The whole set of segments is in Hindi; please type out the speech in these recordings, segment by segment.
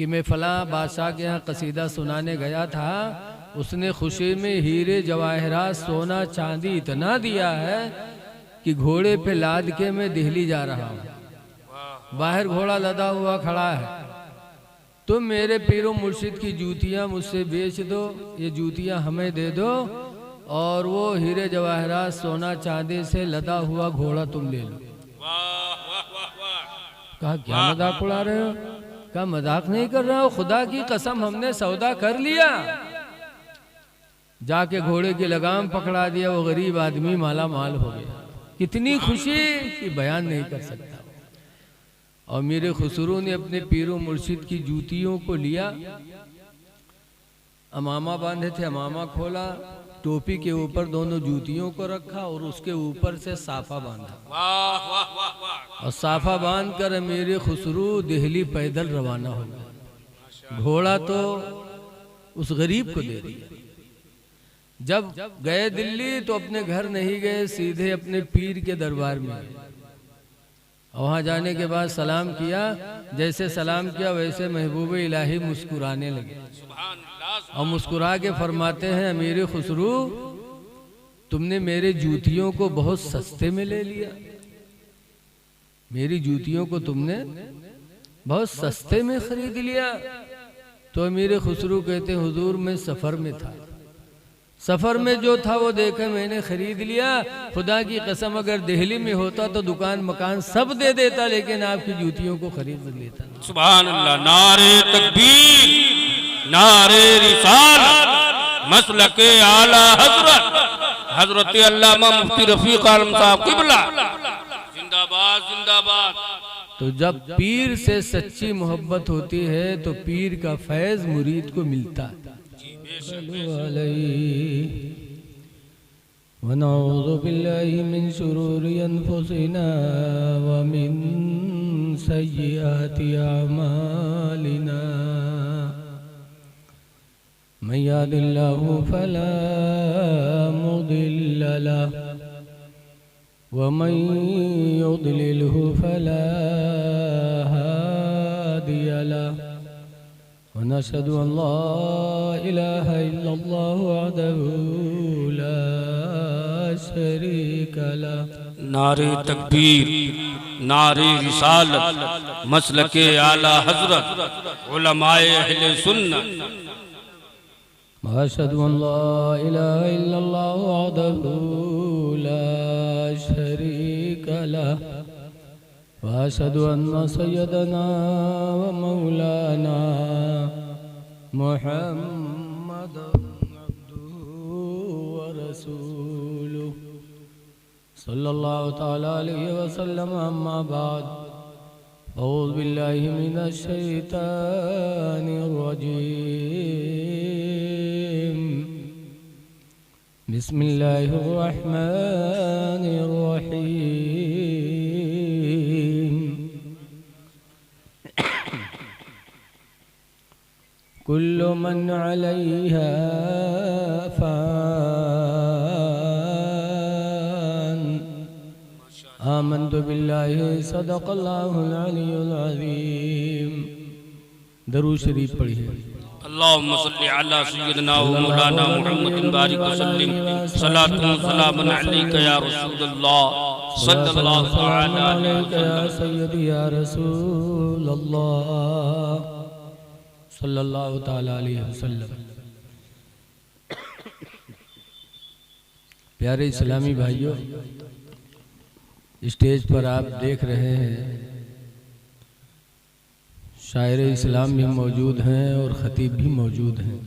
कि मैं फलां बादशाह के यहाँ कसीदा सुनाने गया था, उसने खुशी में हीरे जवाहरात सोना चांदी इतना दिया है कि घोड़े पे लाद के मैं दिल्ली जा रहा हूँ। बाहर घोड़ा लदा हुआ खड़ा है। तुम मेरे पीरो मुर्शिद की जूतियाँ मुझसे बेच दो, ये जूतियाँ हमें दे दो, और वो हीरे जवाहरात सोना चांदी से लदा हुआ घोड़ा तुम ले लो। कहा क्या मजाक उड़ा रहे हो? कहा मजाक नहीं कर रहा हो, खुदा की कसम हमने सौदा कर लिया। जाके घोड़े की लगाम पकड़ा दिया, वो गरीब आदमी माला माल हो गया। कितनी खुशी कि बयान नहीं कर सकता। और मेरे खुसरू ने अपने पीरो मुर्शिद की जूतियों को लिया, अमामा बांधे थे, अमामा खोला, टोपी के ऊपर दोनों जूतियों को रखा और उसके ऊपर से साफा बांधा। और साफा बांध कर मेरे खुसरू दिल्ली पैदल रवाना हो गया। घोड़ा तो उस गरीब को दे दिया। जब गए दिल्ली तो अपने घर नहीं गए, सीधे अपने पीर के दरबार में गए। वहां जाने के बाद सलाम किया। जैसे सलाम किया वैसे महबूब इलाही मुस्कुराने लगे और मुस्कुरा के फरमाते हैं, अमीर खुसरू तुमने मेरे जूतियों को बहुत सस्ते में ले लिया। मेरी जूतियों को तुमने बहुत सस्ते में खरीद लिया। तो अमीर खुसरू कहते, हुजूर मैं सफर में था, सफर में जो था वो देखा मैंने खरीद लिया। खुदा की कसम अगर दिल्ली में होता तो दुकान मकान सब दे देता, लेकिन आपकी जूतियों को खरीद लेता। सुभान अल्लाह। नारे तकबीर, नारे रिसालत, मसलके आला हजरत हजरत अल्लामा मुफ्ती रफीक आलम साहब किबला जिंदाबाद जिंदाबाद। तो जब पीर से सच्ची मोहब्बत होती है तो पीर का फैज मुरीद को मिलता है। वनऊज़ु बिल्लाहि मिन शुरूरि अनफुसिना व मिन सय्यिआति अमालिना। मन यहदिल्लाहु फला मुदिल्ल लहु व मन युद्लिलहु फला हादिय लहु। वनशहदु अल्ला इलाहा इल्लल्लाहु वहदहु ला शरीका लहु। नारे तकबीर, नारे रिसालत, मसलके आला हजरत उलमाए अहले सुन्नत। वअशहदु अल्ला इलाहा इल्लल्लाहु वहदहु ला शरीका लहु। वअशहदु अन्ना सय्यदना व मौलाना मुहम्मदन अब्दुहु व रसूलुहु सल्लल्लाहु तआला अलैहि वसल्लम। अम्मा बाद, औज़ु बिल्लाहि मिनश शैतानिर रजीम। बिस्मिल्लाहिर रहमानिर रहीम। कुल्लु मन अलैहा फ़ान। आमन्तु बिल्लाहि सदक़ल्लाहुल अलियुल अज़ीम। दरूद शरीफ पढ़िए। अल्लाहुम्मा सल्लि अला सय्यिदिना व मौलाना मुहम्मदिन बारिक वसल्लिम। सलातु व सलामुन अलैका या रसूलल्लाह सल्लल्लाहु तआला अलैहि या सय्यदी या रसूलल्लाह सल्लल्लाहु तआला अलैहि वसल्लम। प्यारे इस्लामी भाइयों, स्टेज पर आप देख रहे हैं शायर इस्लाम भी मौजूद हैं और ख़तीब भी मौजूद हैं।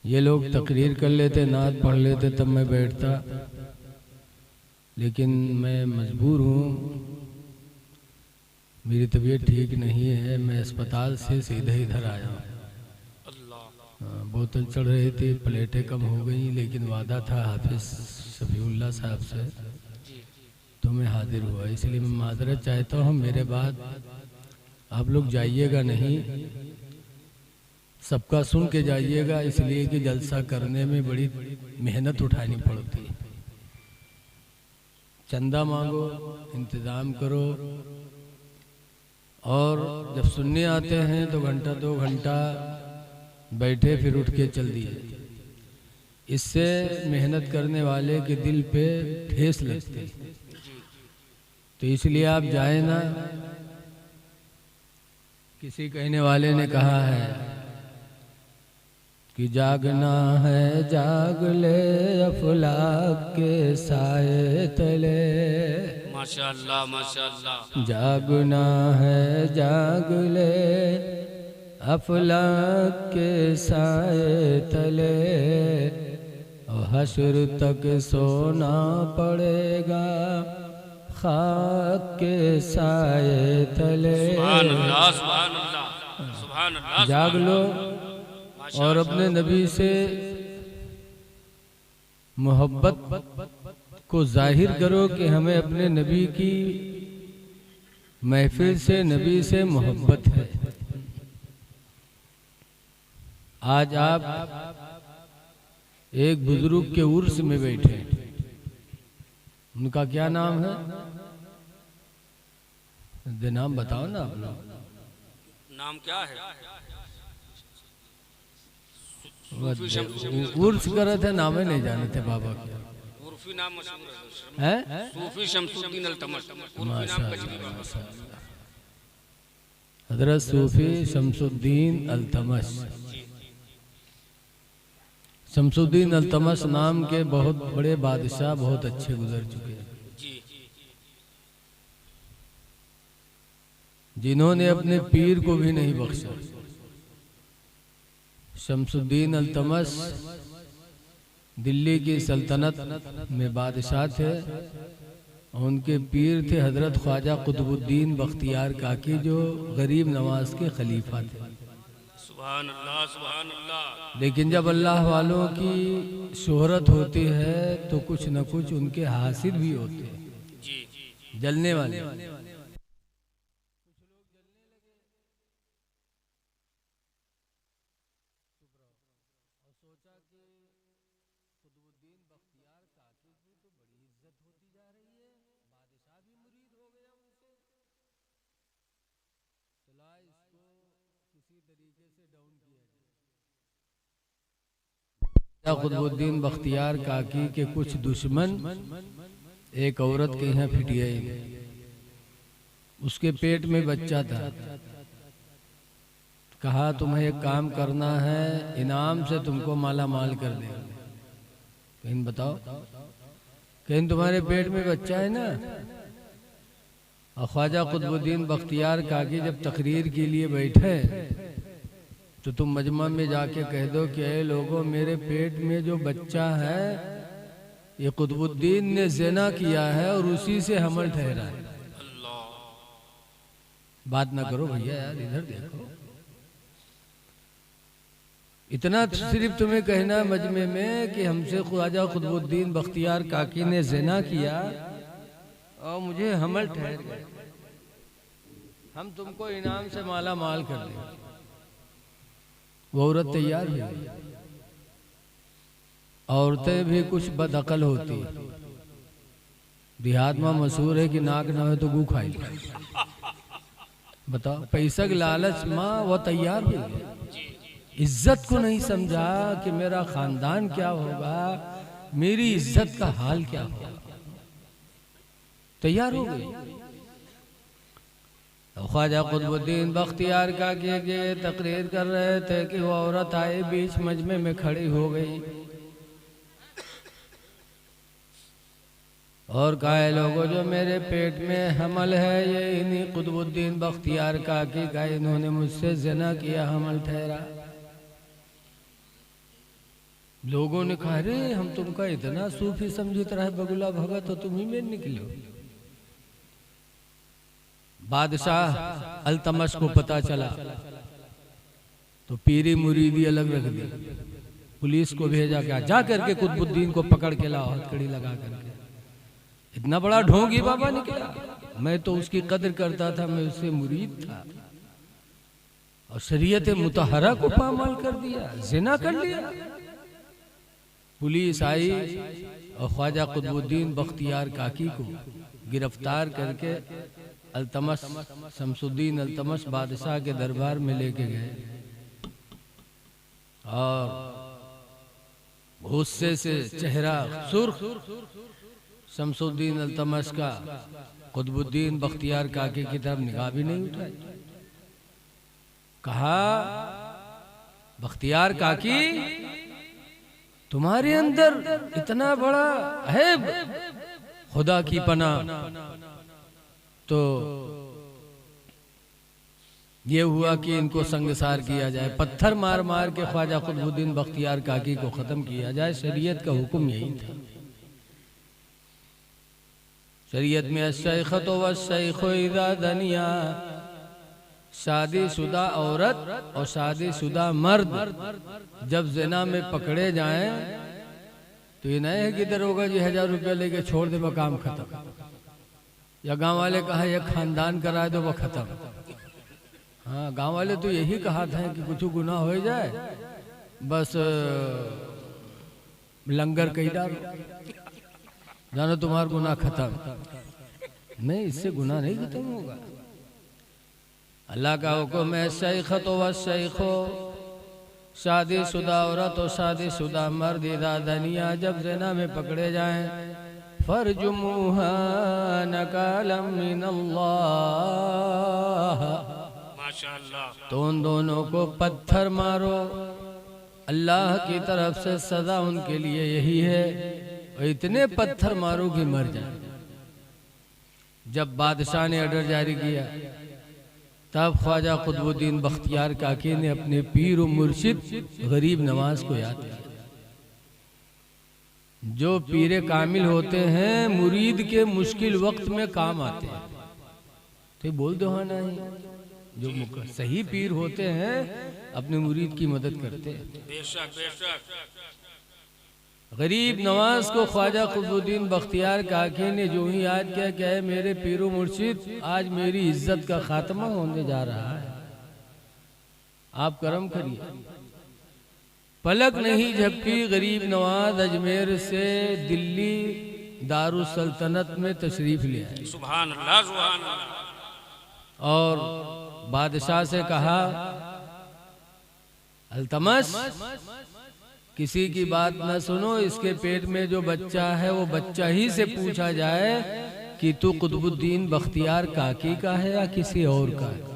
ये लोग तकरीर कर लेते, नात पढ़ लेते, तब मैं बैठता, लेकिन मैं मजबूर हूँ, मेरी तबीयत ठीक नहीं है। मैं अस्पताल से सीधे इधर आया हूँ। बोतल चढ़ रही थी, प्लेटें कम हो गई, लेकिन वादा था हाफिज शफीउल्लाह साहब से, तो मैं हाजिर हुआ। इसलिए मैं माजरत चाहता हूँ। मेरे बाद आप लोग जाइएगा नहीं, सबका सुन के जाइएगा, इसलिए कि जलसा करने में बड़ी मेहनत उठानी पड़ती है। चंदा मांगो, इंतज़ाम करो और जब सुनने आते हैं तो घंटा 2 घंटा बैठे फिर उठ के चल दिए। इससे मेहनत करने वाले के दिल पे ठेस लगती। तो इसलिए आप जाए ना। किसी कहने वाले ने कहा है कि जागना है जाग ले अफलाक के साए तले। माशाअल्लाह माशाअल्लाह। जागना है जाग ले अफलाक के साए तले, और हश्र तक सोना पड़ेगा खाक के साए तले। सुभान अल्लाह सुभान अल्लाह सुभान अल्लाह। जाग लो और अपने नबी से मोहब्बत को जाहिर करो कि हमें अपने नबी की महफिल से, नबी से मोहब्बत है। आज आप एक बुजुर्ग के उर्स में बैठे, उनका क्या नाम है? नाम बताओ ना अपना। नाम क्या है? उर्स करे थे, नाम नहीं जाने थे बाबा के। उर्फी नाम मशहूर है सूफी शमसुद्दीन अल्तमश। हजरत सूफी शमसुद्दीन अल्तमश। शमसुद्दीन अल्तमश नाम के बहुत बड़े बादशाह बहुत अच्छे गुजर चुके हैं, जिन्होंने अपने पीर को भी नहीं बख्शा। शमसुद्दीन अल्तमश दिल्ली की सल्तनत में बादशाह थे। उनके पीर थे हजरत ख्वाजा कुतुबुद्दीन बख्तियार काकी, जो गरीब नवाज के खलीफा थे। सुभान अल्लाह सुभान अल्लाह। लेकिन जब अल्लाह वालों की शोहरत होती है तो कुछ न कुछ उनके हासिल भी होते हैं, जलने वाले। कुतुबुद्दीन बख्तियार काकी के कुछ दुश्मन एक औरत के यहाँ फिटिए, उसके पेट में बच्चा था। कहा तुम्हें एक काम करना है, इनाम से तुमको माला माल कर दे। कहीं बताओ, कहीं तुम्हारे पेट में बच्चा है ना। और ख्वाजा कुतुबुद्दीन बख्तियार काकी जब तकरीर के लिए बैठे तो तुम मजमा में जाके कह दो कि ऐ लोगों, मेरे पेट में जो बच्चा है ये कुतुबुद्दीन ने ज़िना किया है और उसी से हमल ठहरा है। बात ना करो भैया यार, इधर देखो। इतना सिर्फ तुम्हें कहना मजमे में कि हमसे ख्वाजा कुतुबुद्दीन बख्तियार काकी ने ज़िना किया और मुझे हमल ठहर गए, हम तुमको इनाम से माला माल कर देंगे। वो औरत तैयार हुई। औरतें भी कुछ बदअकल होती, देहात में मशहूर है कि नाक ना हो तो गू खाई। बताओ, पैसा के लालच माँ वो तैयार हुई, इज्जत को नहीं समझा कि मेरा खानदान क्या होगा, मेरी इज्जत का हाल क्या होगा। तैयार हो गई। ख्वाजा कुतुबुद्दीन बख्तियार काकी के तकरीर कर रहे थे कि वो औरत आई, बीच मजमे में खड़ी हो गई और कहा, लोगों जो मेरे पेट में हमल है ये इन्हीं कुतुबुद्दीन बख्तियार काकी का, इन्होंने मुझसे ज़िना किया, हमल ठहरा। लोगों ने कहा, अरे हम तुमका इतना सूफी समझित रहे बगुला भगत, तो तुम ही में निकलो। बादशाह अल्तमश को पता चला तो पीरी मुरीदी अलग रख दी, पुलिस को भेजा, क्या जा करके कुतुबुद्दीन को पकड़ के लाओ, हथकड़ी लगा करके। इतना बड़ा ढोंगी बाबा निकला। मैं तो उसकी कदर करता था, मैं उससे मुरीद था, और शरीयत मुतहरा को पामाल कर दिया, ज़िना कर लिया। पुलिस आई और ख्वाजा कुतुबुद्दीन बख्तियार काकी को गिरफ्तार करके अल्तमस शमसुद्दीन अल्तमस बादशाह के दरबार में लेके गए और गुस्से से चेहरा सुर्ख शमसुद्दीन अल्तमस का कुतुबुद्दीन बख्तियार काकी की तरफ निगाह भी नहीं उठाई। कहा, बख्तियार काकी तुम्हारे अंदर इतना बड़ा है खुदा की पनाह, तो ये हुआ कि इनको संगसार किया जाए, पत्थर मार मार के ख्वाजा कुतुबुद्दीन बख्तियार काकी को खत्म किया जाए। शरीयत का हुक्म यही था। शरीयत में अश-शैख़तु वश-शैख़ु इज़ा दनिया, शादीशुदा औरत और शादीशुदा मर्द जब ज़िना में पकड़े जाएं तो ये नहीं है कि दरोगा जी 1000 रुपया लेके छोड़ दे, वह काम खत्म, या गांव वाले कहा ये खानदान करा दो, वह खत्म। हाँ, गांव वाले तो यही कहा था कि कुछ गुनाह हो जाए बस लंगर कही डालो, जानो तुम्हारा गुनाह खत्म। नहीं, इससे गुनाह नहीं खत्म होगा। अल्लाह का हुक्म है शैख़तु वश-शैख़ु, शादीशुदा औरत और शादीशुदा मर्द इज़ा दनिया जब ज़िना में पकड़े जाएं, फरजुमुहा नकालम मिनल्लाह, माशाअल्लाह, तो उन दोनों को पत्थर मारो, अल्लाह की तरफ से सजा उनके लिए यही है, और इतने पत्थर मारो कि मर जाए। जब बादशाह ने ऑर्डर जारी किया तब ख्वाजा कुतुबुद्दीन बख्तियार काकी ने अपने पीर और मुर्शिद गरीब नवाज को याद किया। जो पीरे कामिल होते हैं मुरीद के मुश्किल वक्त में काम आते हैं, तो बोल दो हाँ नहीं, जो सही पीर होते हैं अपने मुरीद की मदद करते हैं। बेशक बेशक। गरीब नवाज को ख्वाजा कुतुबुद्दीन बख्तियार काकी ने जो ही याद किया क्या है, मेरे पीरो मुर्शिद आज मेरी इज्जत का खात्मा होने जा रहा है, आप करम करिए। पलक नहीं झपकी, गरीब नवाज अजमेर से दिल्ली दारुस सल्तनत में तशरीफ ले आए। सुभान अल्लाह, सुभान अल्लाह। और बादशाह से कहा, अल्तमस किसी की बात न सुनो, इसके पेट में जो बच्चा है वो बच्चा ही से पूछा जाए कि तू कुतुबुद्दीन बख्तियार काकी का है या किसी और का है।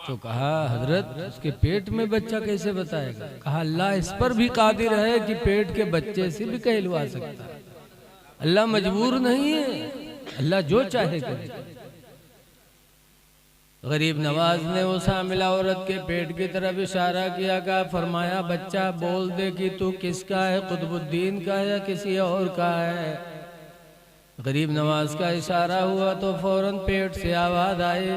तो कहा, हजरत उसके पेट में बच्चा कैसे बताएगा? कहा, अल्लाह इस पर भी कादिर है कि पेट के बच्चे से भी कहलवा सकता है, अल्लाह मजबूर नहीं है, अल्लाह जो चाहे करे। गरीब नवाज ने उस हामिला औरत के पेट की तरफ इशारा किया, कहा, फरमाया बच्चा बोल दे कि तू किसका है, कुतुबुद्दीन का है या किसी और का है। गरीब नवाज का इशारा हुआ तो फौरन पेट से आवाज आई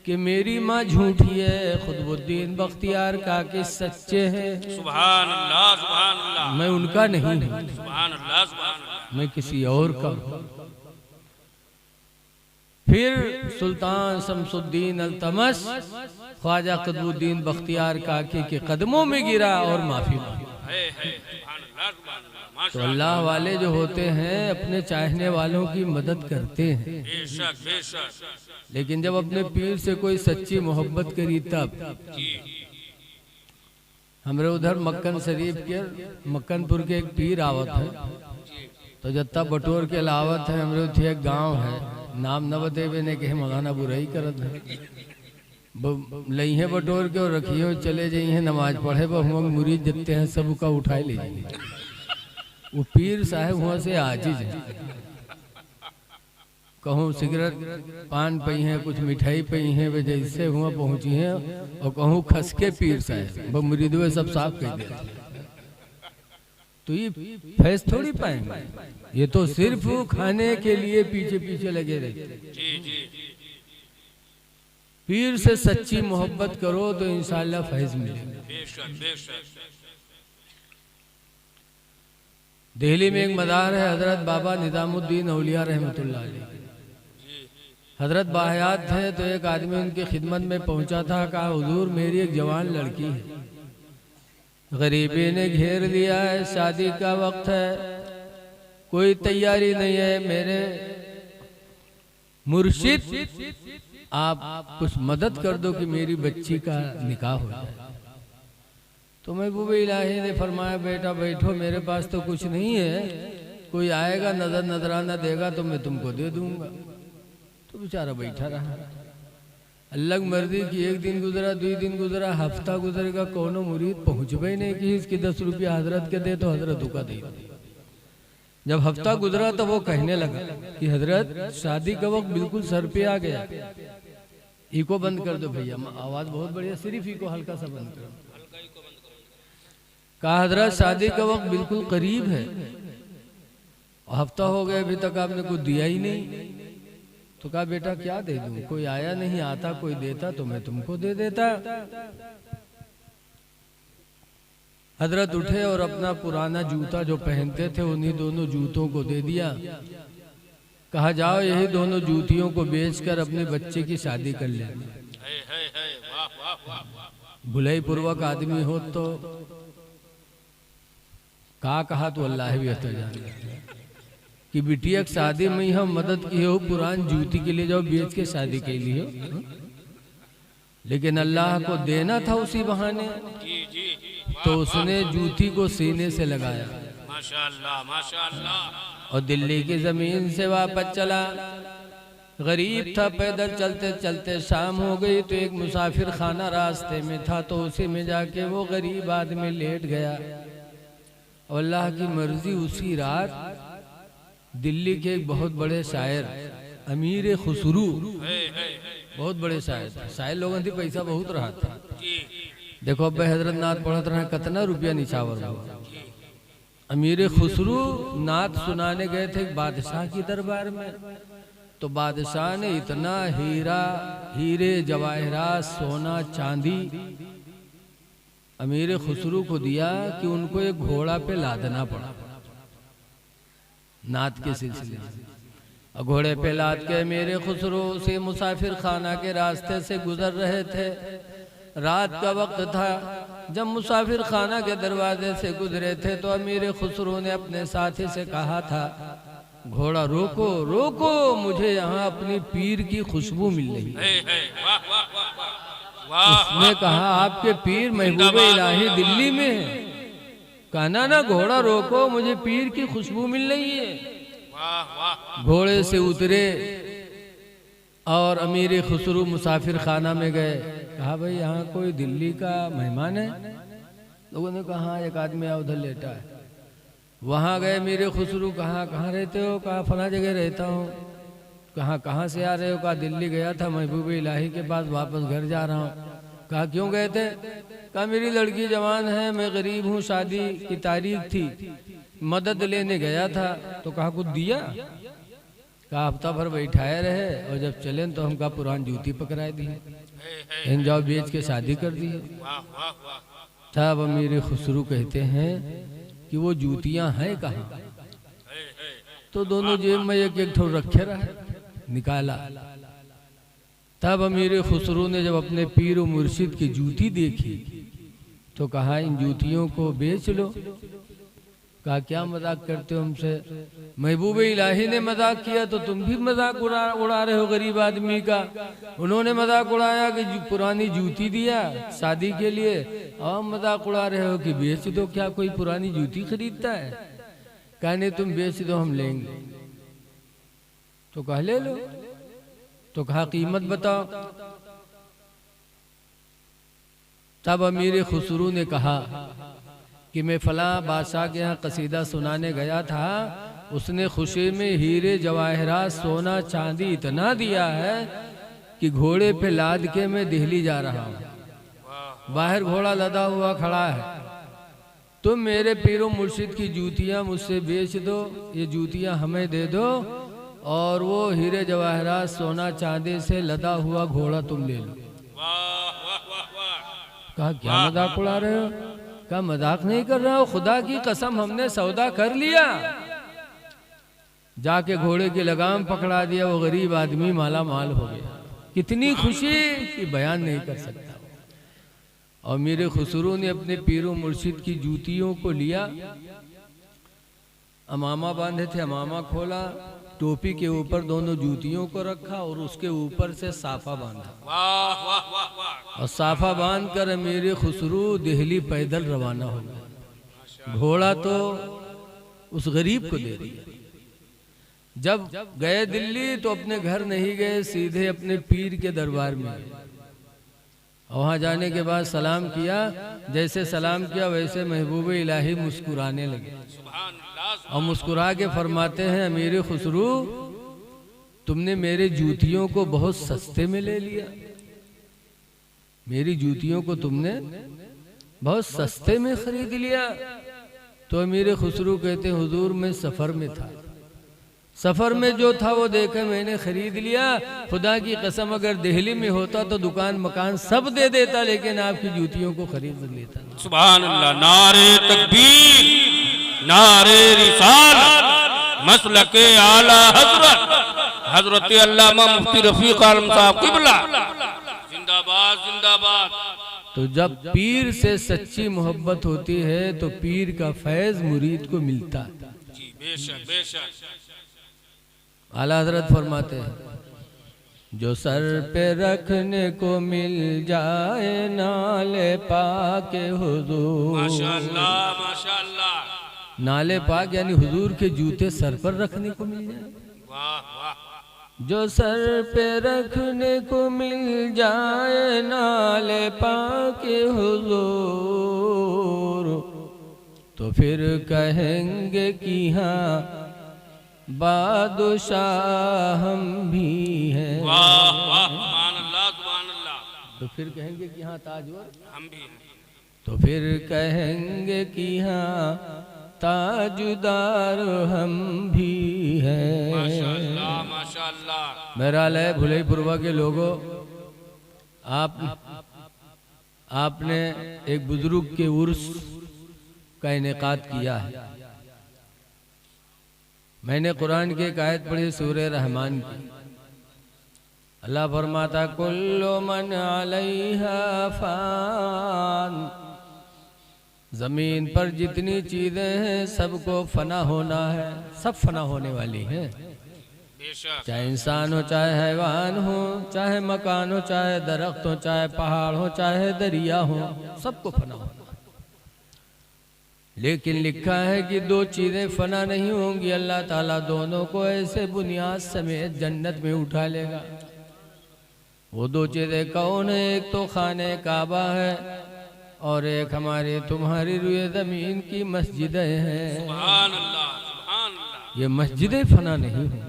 कि मेरी माँ झूठी है, कुतुबुद्दीन बख्तियार काकी सच्चे हैं। सुभान अल्लाह, सुभान अल्लाह। मैं उनका नहीं हूँ, सुभान अल्लाह, सुभान अल्लाह, मैं किसी और का हूँ। फिर सुल्तान शमसुद्दीन अल्तमस ख्वाजा कुतुबुद्दीन बख्तियार काकी के कदमों में गिरा और माफी मांगी। तो अल्लाह वाले जो होते हैं अपने चाहने वालों की मदद करते हैं, लेकिन जब अपने पीर से कोई सच्ची मोहब्बत करी तब। हमारे उधर मक्कन शरीफ के मक्कनपुर के एक पीर आवत है, तो जत्ता बटोर के लावत है, हमारे उठे एक गाँव है, नाम न बतेबे ने कहे मगाना बुराई करत है, लई है बटोर के और रखिए चले जाइए नमाज पढ़े, हम मुरीद जितने हैं सब का उठाए ले जाइए। वो पीर साहब वहाँ से आजिज है, कहूँ सिगरेट पान पई हैं, कुछ मिठाई पई हैं, वे जैसे हुआ पहुँची हैं, और कहूँ खसके पीर साहब मुरीद वे सब साफ कर देते, तो ये फैस थोड़ी पाएंगे, ये तो सिर्फ खाने के लिए पीछे पीछे लगे रहते। पीर से सच्ची मोहब्बत करो तो इंशाअल्लाह फैज मिलेगा। दिल्ली में एक मदार है, हजरत बाबा निजामुद्दीन औलिया रहमतुल्लाह अलैह। हजरत बाहयात थे तो एक आदमी उनकी खिदमत में पहुंचा था, कहा हुजूर मेरी एक जवान लड़की है, गरीबी ने घेर लिया है, शादी का वक्त है, कोई तैयारी नहीं है, मेरे मुर्शिद आप कुछ मदद कर दो कि मेरी बच्ची का निकाह हो जाए। तो महबूब इलाही ने फरमाया बेटा बैठो, मेरे पास तो कुछ नहीं है, कोई आएगा नजराना देगा तो मैं तुमको दे दूंगा। तो बेचारा बैठा रहा। अल्लाह की मर्जी की एक दिन गुजरा, 2 दिन गुजरा, हफ्ता गुजरेगा, कोनो मुरीद पहुँच ही नहीं कि इसके 10 रुपया हजरत के दे, तो हजरत का दे। जब हफ्ता गुजरा तो वो कहने लगा कि हजरत शादी का वक्त बिल्कुल सर पे आ गया, इको बंद कर दो भैया, आवाज बहुत बढ़िया, सिर्फ इको हल्का सा बंद करो। कहा हजरत शादी का वक्त बिल्कुल करीब है, हफ्ता हो गया अभी तक आपने कुछ दिया ही नहीं। तो कहा बेटा क्या दे दूं, कोई आया नहीं, आता कोई देता तो मैं तुमको दे देता। हजरत उठे और अपना पुराना जूता जो पहनते थे उन्हीं दोनों जूतों को दे दिया। कहा जाओ यही दोनों जूतियों को बेचकर अपने बच्चे की शादी कर ले। भुलाई पूर्वक आदमी हो तो कहा तो अल्लाह भी तो जाने कि बिटिया की शादी में हम मदद की हो, पुरान जूती के लिए जाओ बेच के शादी के लिए, लेकिन अल्लाह को देना था उसी बहाने, तो उसने जूती को सीने से लगाया। माशाअल्लाह माशाअल्लाह। और दिल्ली की जमीन से वापस चला। गरीब था, पैदल चलते चलते शाम हो गई तो एक मुसाफिर खाना रास्ते में था, तो उसी में जाके वो गरीब आदमी लेट गया। और अल्लाह की मर्जी उसी रात दिल्ली के एक बहुत बड़े शायर अमीर खुसरू, बहुत बड़े शायर लोगों से पैसा बहुत रहा था। देखो अब हजरत नाथ पढ़त रहे, कितना रुपया निछावर हुआ। अमीर खुसरू नाथ सुनाने गए थे एक बादशाह की दरबार में, तो बादशाह ने इतना हीरे जवाहरात सोना चांदी अमीर खुसरू को दिया कि उनको एक घोड़ा पे लादना पड़ा नाथ के सिलसिले में। घोड़े पे लाद के मेरे खुसरू से मुसाफिर खाना के रास्ते से गुजर रहे थे। रात का वक्त था। जब मुसाफिर खाना के दरवाजे से गुजरे थे तो अमीर खुसरू ने अपने साथी से कहा था, घोड़ा रोको रोको, मुझे यहाँ अपनी पीर की खुशबू मिल रही है। उसने कहा आपके पीर महबूब इलाही दिल्ली में है। कहना ना घोड़ा रोको, मुझे पीर की खुशबू मिल रही है। घोड़े से उतरे और अमीर खुसरू मुसाफिर खाना में गए। कहा भाई यहाँ कोई दिल्ली का मेहमान है? लोगों ने कहा एक आदमी उधर लेटा है। वहाँ गए अमीर खुसरू, कहा कहाँ रहते हो? कहा फला जगह रहता हूँ। कहाँ से आ रहे हो? कहा दिल्ली गया था महबूब इलाही के पास, वापस घर जा रहा हूँ। कहा क्यों गए थे? कहा मेरी लड़की जवान है, मैं गरीब हूँ, शादी की तारीख थी, मदद लेने गया था। तो कहा कुछ दिया? कहा हफ्ता भर बैठाए रहे और जब चले तो हम कहा पुरान जूती पकड़ाए दी, इन जाओ बेच के शादी कर दी। तब अमीर खुसरू कहते हैं कि वो जूतियां हैं कहाँ? तो दोनों जेब में एक एक ठो रखे रहे, निकाला। तब अमीर खुसरू ने जब अपने पीर और मुर्शिद की जूती देखी तो कहा इन जूतियों को बेच लो। कहा क्या मजाक करते हो हमसे? महबूब इलाही ने मजाक किया तो तुम भी मजाक उड़ा रहे हो गरीब आदमी का। उन्होंने मजाक उड़ाया कि पुरानी जूती दिया शादी के लिए, और मजाक उड़ा रहे हो कि बेच दो। क्या कोई पुरानी जूती खरीदता है? कहने तुम बेच दो हम लेंगे। तो कहा ले लो। तो कहा कीमत बताओ। तब अमीर खुसरू ने कहा कि मैं फला बादशाह के यहाँ कसीदा सुनाने गया था, उसने खुशी में हीरे जवाहरात सोना चांदी इतना दिया है कि घोड़े पे लाद के मैं दिल्ली जा रहा हूँ। बाहर घोड़ा लदा हुआ खड़ा है। तुम मेरे पीरों मुर्शिद की जूतियाँ मुझसे बेच दो, ये जूतियाँ हमें दे दो, और वो हीरे जवाहरात सोना चांदी से लदा हुआ घोड़ा तुम ले लो। कहा क्या मजाक उड़ा रहे हो? कहा मजाक नहीं कर रहा हो, खुदा की कसम हमने सौदा कर लिया। जाके घोड़े की लगाम पकड़ा दिया, वो गरीब आदमी माला माल हो गया। कितनी खुशी कि बयान नहीं कर सकता। और मेरे खुसरू ने अपने पीरों मुर्शिद की जूतियों को लिया, अमामा बांधे थे, अमामा खोला, टोपी के ऊपर दोनों जूतियों को रखा और उसके ऊपर से साफा बांधा। वाह वाह वाह वाह। और साफा बांध कर अमीर खुसरू दिल्ली पैदल रवाना हो गया। घोड़ा तो उस गरीब को दे दिया। जब गए दिल्ली तो अपने घर नहीं गए, सीधे अपने पीर के दरबार में गए। वहां जाने के बाद सलाम किया। जैसे सलाम किया वैसे महबूब इलाही मुस्कुराने लगे और मुस्कुरा के फरमाते हैं, अमीर खुसरू तुमने मेरे जूतियों को बहुत सस्ते में ले लिया। मेरी जूतियों को तुमने बहुत सस्ते में खरीद लिया। तो अमीर खुसरू कहते, हुजूर मैं सफर में था, सफर में जो था वो देखा मैंने खरीद लिया। खुदा की कसम अगर दिल्ली में होता तो दुकान मकान सब दे देता, लेकिन आपकी जूतियों को खरीद लेता। सुभान अल्लाह। नारे तकबीर, नारे रिसालत, मसलके आला हजरत हजरत अल्लामा मुफ्ती रफीक आलम साहब किबला जिंदाबाद जिंदाबाद। तो जब पीर से सच्ची मोहब्बत होती है तो पीर का फैज मुरीद को मिलता है। जी बेशक बेशक। आला हजरत फरमाते हैं, जो सर पे रखने को मिल जाए नाले पाके हुजूर। माशाअल्लाह माशाअल्लाह। नाले पाक यानी हुजूर के जूते सर पर रखने को मिल जाए। वाह वाह। जो सर पे रखने को मिल जाए नाले पाके हुजूर, तो फिर कहेंगे कि हाँ बादशाह हम भी हैं। वाह वाह। सुभान अल्लाह सुभान अल्लाह। तो फिर कहेंगे कि हाँ ताजवर हम भी हैं। तो फिर कहेंगे कि हाँ ताजदार हम भी हैं। माशाअल्लाह माशाअल्लाह। मेरालय भुलईपुरवा के लोगों, आपने एक बुजुर्ग के उर्स का इनेकाद किया है। मैंने कुरान की एक आयत पढ़ी सूरह रहमान की। अल्लाह फरमाता, कुल्लु मन अलैहा फान, जमीन पर जितनी चीजें हैं सबको फना होना है, सब फना होने वाली हैं। चाहे इंसान हो, चाहे हैवान हो, चाहे मकान हो, चाहे दरख्त हो, चाहे पहाड़ हो, चाहे दरिया हो, सबको फना होना। लेकिन लिखा है कि दो चीजें फना नहीं होंगी, अल्लाह ताला दोनों को ऐसे बुनियाद समेत जन्नत में उठा लेगा। वो दो चीजें कौन है? एक तो खाने काबा है और एक हमारी तुम्हारी रुए जमीन की मस्जिदें हैं। सुभान अल्लाह सुभान अल्लाह। ये मस्जिदें फना नहीं होंगी,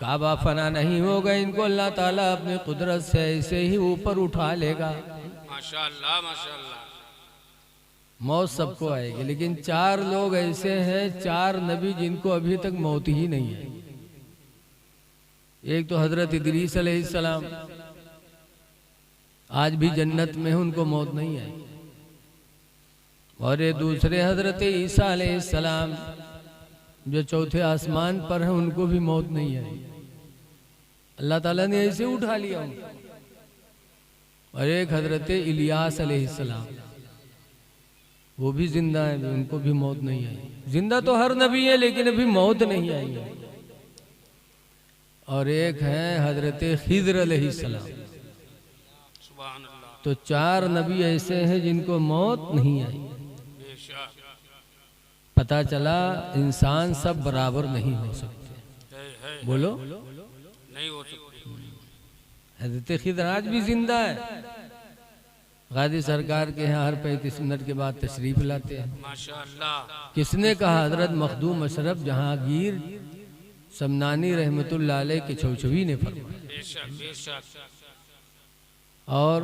काबा फना नहीं होगा। इनको अल्लाह ताला अपनी कुदरत से ऐसे ही ऊपर उठा लेगा। माशाअल्लाह माशाअल्लाह। मौत सबको आएगी, लेकिन चार लोग ऐसे हैं, चार नबी जिनको अभी तक मौत ही नहीं आई। एक तो हजरत इदरीस अलैहिस्सलाम, आज भी जन्नत में है, उनको मौत नहीं आई। और ये दूसरे हजरत ईसा अलैहिस्सलाम जो चौथे आसमान पर है, उनको भी मौत नहीं आई। अल्लाह ताला ने ऐसे उठा लिया उनको। और एक हजरत इलियास अलैहिस्सलाम, वो भी जिंदा है, उनको भी मौत नहीं आई। जिंदा तो हर नबी है, लेकिन अभी मौत नहीं आई है। और एक है हजरत खिज़र अलैहिस्सलाम। सुभान अल्लाह। तो चार नबी ऐसे हैं जिनको मौत नहीं आई। पता चला इंसान सब बराबर नहीं हो सकते। बोलो नहीं हो सकते। हजरत खिज़र आज भी जिंदा है। गाजी सरकार के यहाँ हर 35 मिनट के बाद तशरीफ लाते हैं। माशाअल्लाह। किसने कहा? हजरत मखदूम अशरफ जहांगीर समनानी रहमतुल्लाह अलैह के छौछवी ने फरमाया। बेशक बेशक। और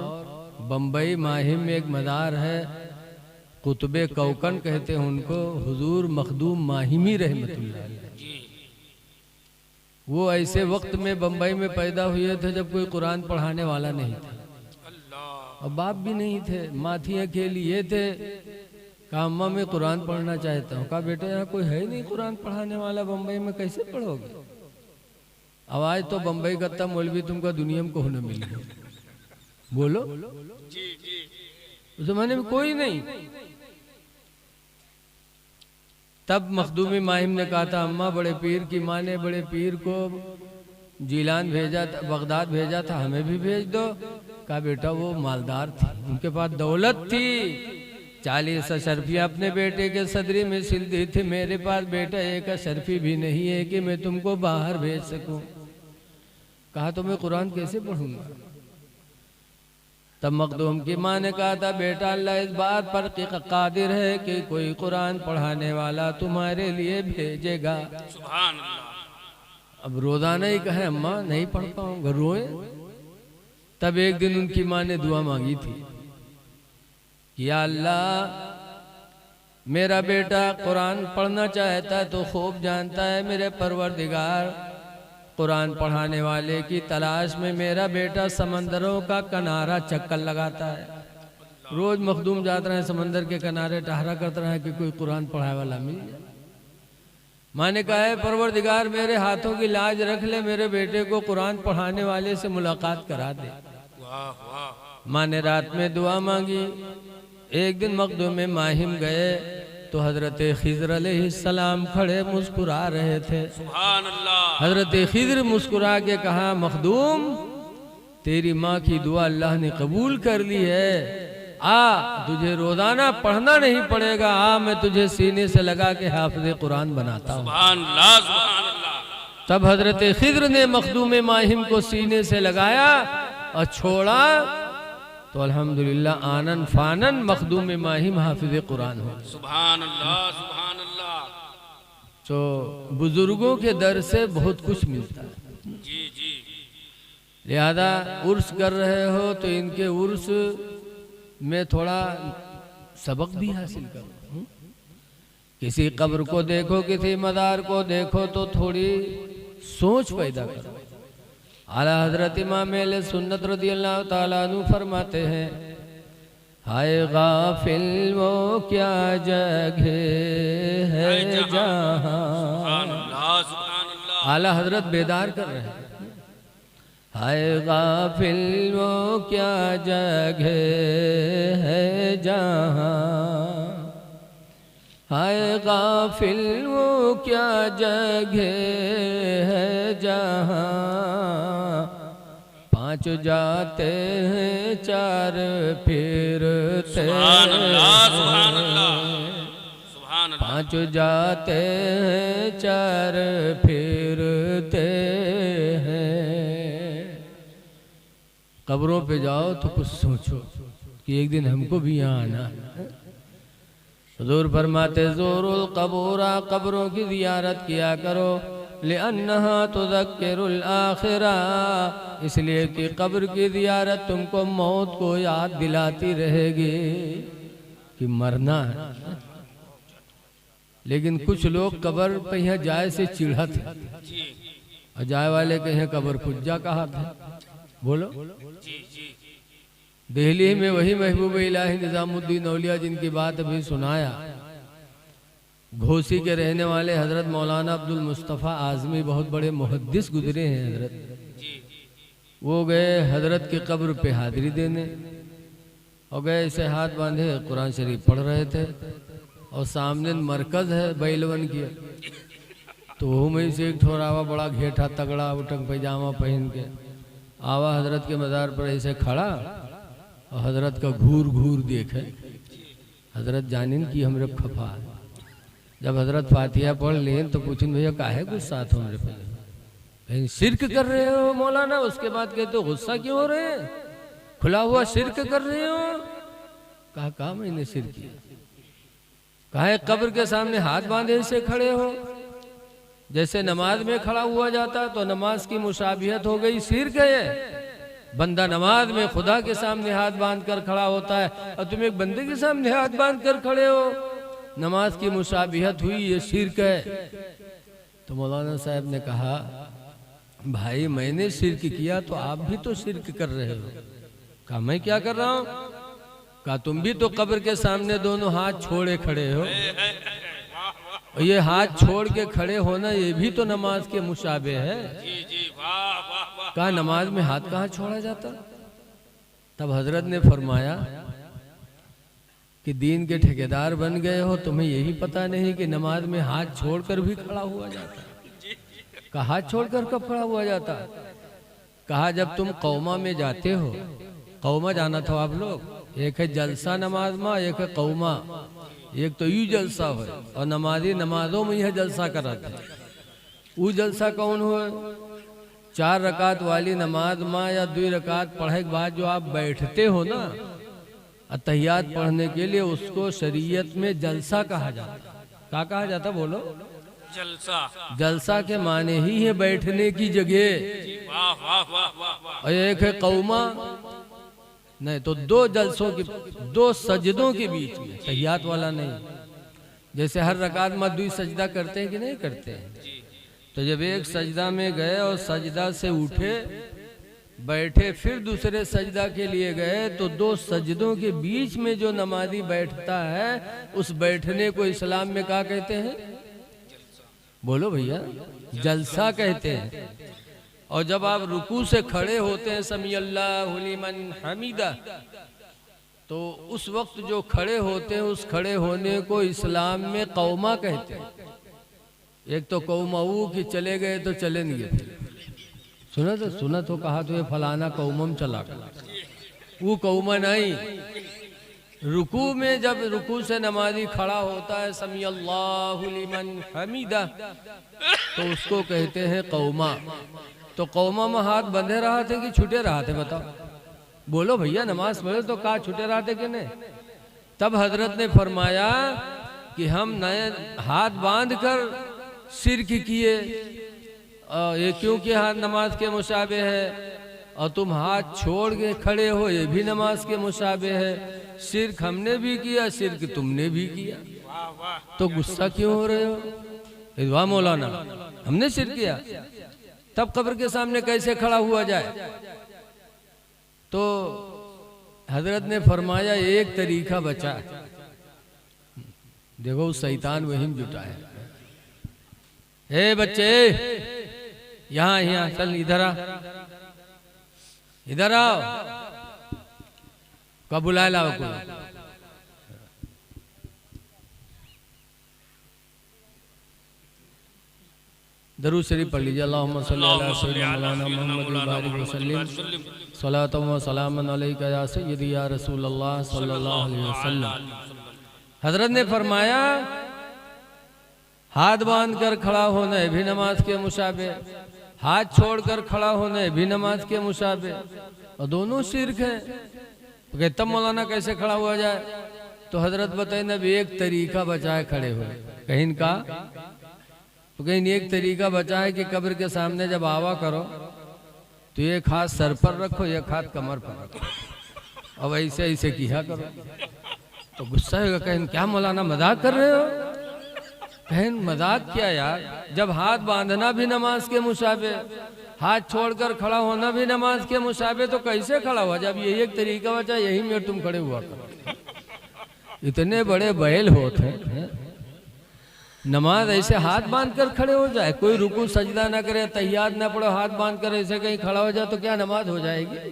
बम्बई माहिम में एक मज़ार है, कुतुबे कौकन कहते हैं उनको, हुजूर मखदूम माहिमी रहमतुल्लाह अलैह। वो ऐसे वक्त में बम्बई में पैदा हुए थे जब कोई कुरान पढ़ाने वाला नहीं था, और बाप भी नहीं थे, माँ थी अकेली। ये थे, कहा अम्मा मैं कुरान पढ़ना चाहता हूँ। कहा बेटा यहाँ कोई है नहीं कुरान पढ़ाने वाला, बम्बई में कैसे पढ़ोगे? आवाज तो बम्बई का मौलवी तुमको दुनिया में को न मिली। बोलो जी जी। उस जमाने में कोई नहीं। तब मखदूमी माहिम ने कहा था, अम्मा बड़े पीर की माँ ने बड़े पीर को जीलान भेजा था, बगदाद भेजा था, हमें भी भेज दो। कहा बेटा वो मालदार थी, उनके पास दौलत थी, 40 अशरफियाँ अपने बेटे के सदरी में सिल दी थी। मेरे पास बेटा एक अशरफी भी नहीं है कि मैं तुमको बाहर भेज सकूं। कहा तो मैं कुरान कैसे पढ़ूंगा। तब मखदूम की माँ ने कहा था, बेटा अल्लाह इस बात पर कादिर है कि कोई कुरान पढ़ाने वाला तुम्हारे लिए भेजेगा। सुभान अल्लाह। अब रोजाना ही कहे अम्मा नहीं पढ़ पाऊंगा, रोए। तब एक दिन उनकी माँ ने दुआ मांगी थी, या अल्लाह मेरा बेटा कुरान पढ़ना चाहता है तो खूब जानता है, मेरे परवरदिगार कुरान पढ़ाने वाले की तलाश में मेरा बेटा समंदरों का किनारा चक्कर लगाता है। रोज मखदूम जाते रहे समंदर के किनारे, टहरा करते रहे कि कोई कुरान पढ़ाए वाला मिल जाए। माँ ने कहा है परवरदिगार मेरे हाथों की लाज रख ले, मेरे बेटे को कुरान पढ़ाने वाले से मुलाकात करा दे। वाह वाह। माँ ने रात में दुआ मांगी। एक दिन मखदूम माहिम गए तो हजरत खिज़र अलैहिस्सलाम खड़े मुस्कुरा रहे थे। सुभान अल्लाह। हजरत खिज़र मुस्कुरा के कहा, मखदूम तेरी माँ की दुआ अल्लाह ने कबूल कर ली है, आ तुझे रोजाना पढ़ना नहीं पड़ेगा, आ मैं तुझे सीने से लगा के हाफिज़े कुरान बनाता हूँ। सुभान अल्लाह, सुभान अल्लाह। तब हजरत खिज़र ने मखदूम माहिम को सीने से लगाया और छोड़ा तो अल्हम्दुलिल्लाह आनन फानन मखदूम माहिम हाफिज़े कुरान हो। सुभान अल्लाह, सुभान अल्लाह। तो बुजुर्गों के दर से बहुत कुछ मिलता है। जी जी। लिहाजा उर्स कर रहे हो तो इनके उर्स में थोड़ा सबक भी हासिल करो। किसी कब्र को देखो, किसी मज़ार को देखो तो थोड़ी सोच पैदा करो। आला हजरत इमाम अहले सुन्नत रज़ियल्लाहु ताला अन्हु फरमाते हैं, हाय गाफिल वो क्या जगह है जहां। सुभान अल्लाह, सुभान अल्लाह। आला हजरत बेदार कर रहे हैं, हाय गाफिल वो क्या जगह है जहां, हाय गाफिल वो क्या जगह है जहां, पांच जाते हैं चार फिरते, सुभान अल्लाह, सुभान अल्लाह, सुभान अल्लाह। पांच जाते हैं चार फिरते हैं। कब्रों पे जाओ तो कुछ सोचो कि एक दिन हमको भी यहाँ आना है। हुज़ूर फरमाते ज़ूरुल क़बूरा, कब्रों की ज़ियारत किया करो, लिअन्नहा तुज़क्किरुल आखिरा, इसलिए कि कब्र की ज़ियारत तुमको मौत को याद दिलाती रहेगी कि मरना है। लेकिन कुछ लोग कब्र पे यहाँ जाए से चिढ़त है, और जाए वाले के यहाँ कब्र पुज्जा कहा था। बोलो जी जी। दिल्ली में वही महबूब इलाही निज़ामुद्दीन औलिया जिनकी बात अभी सुनाया, घोसी के रहने वाले हजरत मौलाना अब्दुल मुस्तफ़ा आज़मी बहुत बड़े मुहद्दिस गुजरे हैं हजरत। वो गए हजरत की कब्र पे हाजिरी देने और गए, ऐसे हाथ बांधे कुरान शरीफ पढ़ रहे थे और सामने मरकज़ है बैलवन की, तो वो में से एक ठोरावा बड़ा घेटा तगड़ा उटंग पैजामा पहन के आवा हजरत के मज़ार पर ऐसे खड़ा और हजरत का घूर घूर देखे। हजरत जानिन की हमरे खफा है। जब हजरत फातिहा पढ़ लें तो पूछें भैया काहे गुस्सा था हमरे पे, कहीं शिरक कर रहे हो मौलाना? उसके बाद कहते हो गुस्सा क्यों हो रहे हैं, खुला हुआ शिरक कर रहे हो। कहा मैंने शिरक किया? कहा कब्र के सामने हाथ बांधे से खड़े हो, जैसे नमाज में खड़ा हुआ जाता तो नमाज की मुशाबिहत हो गई, शिरक है। बंदा नमाज में खुदा के सामने हाथ बांध कर खड़ा होता है और तुम एक बंदे के सामने हाथ बांध कर खड़े हो, नमाज की मुशाबिहत हुई, ये शिरक है। तो मौलाना साहब ने कहा भाई मैंने शिरक किया तो आप भी तो शिरक कर रहे हो। कहा मैं क्या कर रहा हूँ? कहा तुम भी तो कब्र के सामने दोनों हाथ छोड़े खड़े हो, और ये हाथ छोड़ के खड़े होना ये भी तो नमाज के मुशाबे है। जी जी, वाह वाह वाह। कहा नमाज में हाथ कहाँ छोड़ा जाता? तब हजरत ने फरमाया कि दीन के ठेकेदार बन गए हो, तुम्हें यही पता नहीं कि नमाज में हाथ छोड़कर भी खड़ा हुआ जाता है। कहा हाथ छोड़कर कब खड़ा हुआ जाता? कहा जब तुम कौमा में जाते हो, कौमा जाना था आप लोग, एक है जलसा नमाज में, एक है कौमा। एक तो यू जलसा हो और नमाजी नमाजों में यह जलसा कराते हैं। वो जलसा कौन हो? 4 रकात वाली नमाज में या 2 रकात पढ़े के बाद जो आप बैठते हो ना अतहियात पढ़ने के लिए, उसको शरीयत में जलसा कहा जाता। क्या कहा जाता बोलो? जलसा। जलसा के माने ही है बैठने की जगह। वाह वाह वाह वाह वाह। और एक है कौमा, नहीं तो 2 जलसों की, 2 सजदों के बीच में, तहियात वाला नहीं। जैसे हर रकात में 2 सजदा करते हैं कि नहीं करते हैं? तो जब एक सजदा में गए और सजदा से उठे, बैठे, फिर दूसरे सजदा के लिए गए, तो 2 सजदों के बीच में जो नमाजी बैठता है, उस बैठने को इस्लाम में क्या कहते हैं? बोलो भैया, जलसा कहते हैं। और जब आप रुकू से खड़े होते हैं, समी अल्लाहु लिमन हमीदा, तो उस वक्त जो खड़े होते हैं, उस खड़े होने को इस्लाम में कौमा कहते हैं। एक तो कौमाऊ कि चले गए तो चले नहीं गए, सुना तो कहा तो ये फलाना कौमम चला गया, वो कौमा नहीं। रुकू में जब रुकू से नमाजी खड़ा होता है, समी अल्लाहु लिमन हमीदा, तो उसको कहते हैं कौमा। तो कौमा में हाथ बंधे रहा थे कि छूटे रहा थे? बताओ, बोलो भैया, नमाज पढ़े तो कहा छूटे रहा थे कि नहीं? तब हजरत ने फरमाया कि हम नए हाथ बांध कर शिर्क किए, ये क्योंकि हाथ नमाज के मुशाबे है, और तुम हाथ छोड़ के खड़े हो, ये भी नमाज के मुशाबे है। शिर्क हमने भी किया, शिर्क तुमने भी किया, तो गुस्सा क्यों हो रहे हो? वाह मौलाना, हमने शिर्क किया, तब कब्र के सामने कैसे खड़ा हुआ जाए? तो हजरत ने फरमाया एक तरीका बचा। देखो शैतान वहीं जुटा है। हे बच्चे, यहाँ चल, इधर आ, इधर आओ। कब बुलाए लाओ को? दरूद शरीफ पढ़ लीजिए। अल्लाहुम्मा सल्ली अला सय्यिदिना मुहम्मद बारिक वसल्लिम सलातो व सलामन अलैका या सय्यदी या रसूल अल्लाह सल्लल्लाहु अलैहि वसल्लम। हजरत ने फरमाया हाथ बांध कर खड़ा होना भी नमाज के मुशाबे, हाथ छोड़कर खड़ा होना भी नमाज के मुशाबे, और दोनों शिर्क है। तो कहता मौलाना कैसे खड़ा हुआ जाए? तो हजरत बताए ना भी एक तरीका बचा है खड़े हुए। कहीं का तो कहीं एक तरीका बचा है कि कब्र के सामने जब आवा करो तो एक हाथ सर पर रखो, एक हाथ कमर पर रखो, अब ऐसे ऐसे किया करो। तो गुस्सा होगा, कहें क्या मौलाना मजाक कर रहे हो? कहें मजाक क्या यार, जब हाथ बांधना भी नमाज के मुशाबे, हाथ छोड़कर खड़ा होना भी नमाज के मुशाबे, तो कैसे खड़ा हुआ? जब यही एक तरीका बचा, यही में तुम खड़े हुआ करो। इतने बड़े बैल होते हैं, नमाज ऐसे हाथ बांध कर खड़े हो जाए, कोई रुकू सजदा ना करे, तहियात ना पढ़ो, हाथ बांध कर ऐसे कहीं खड़ा हो जाए तो क्या नमाज हो जाएगी?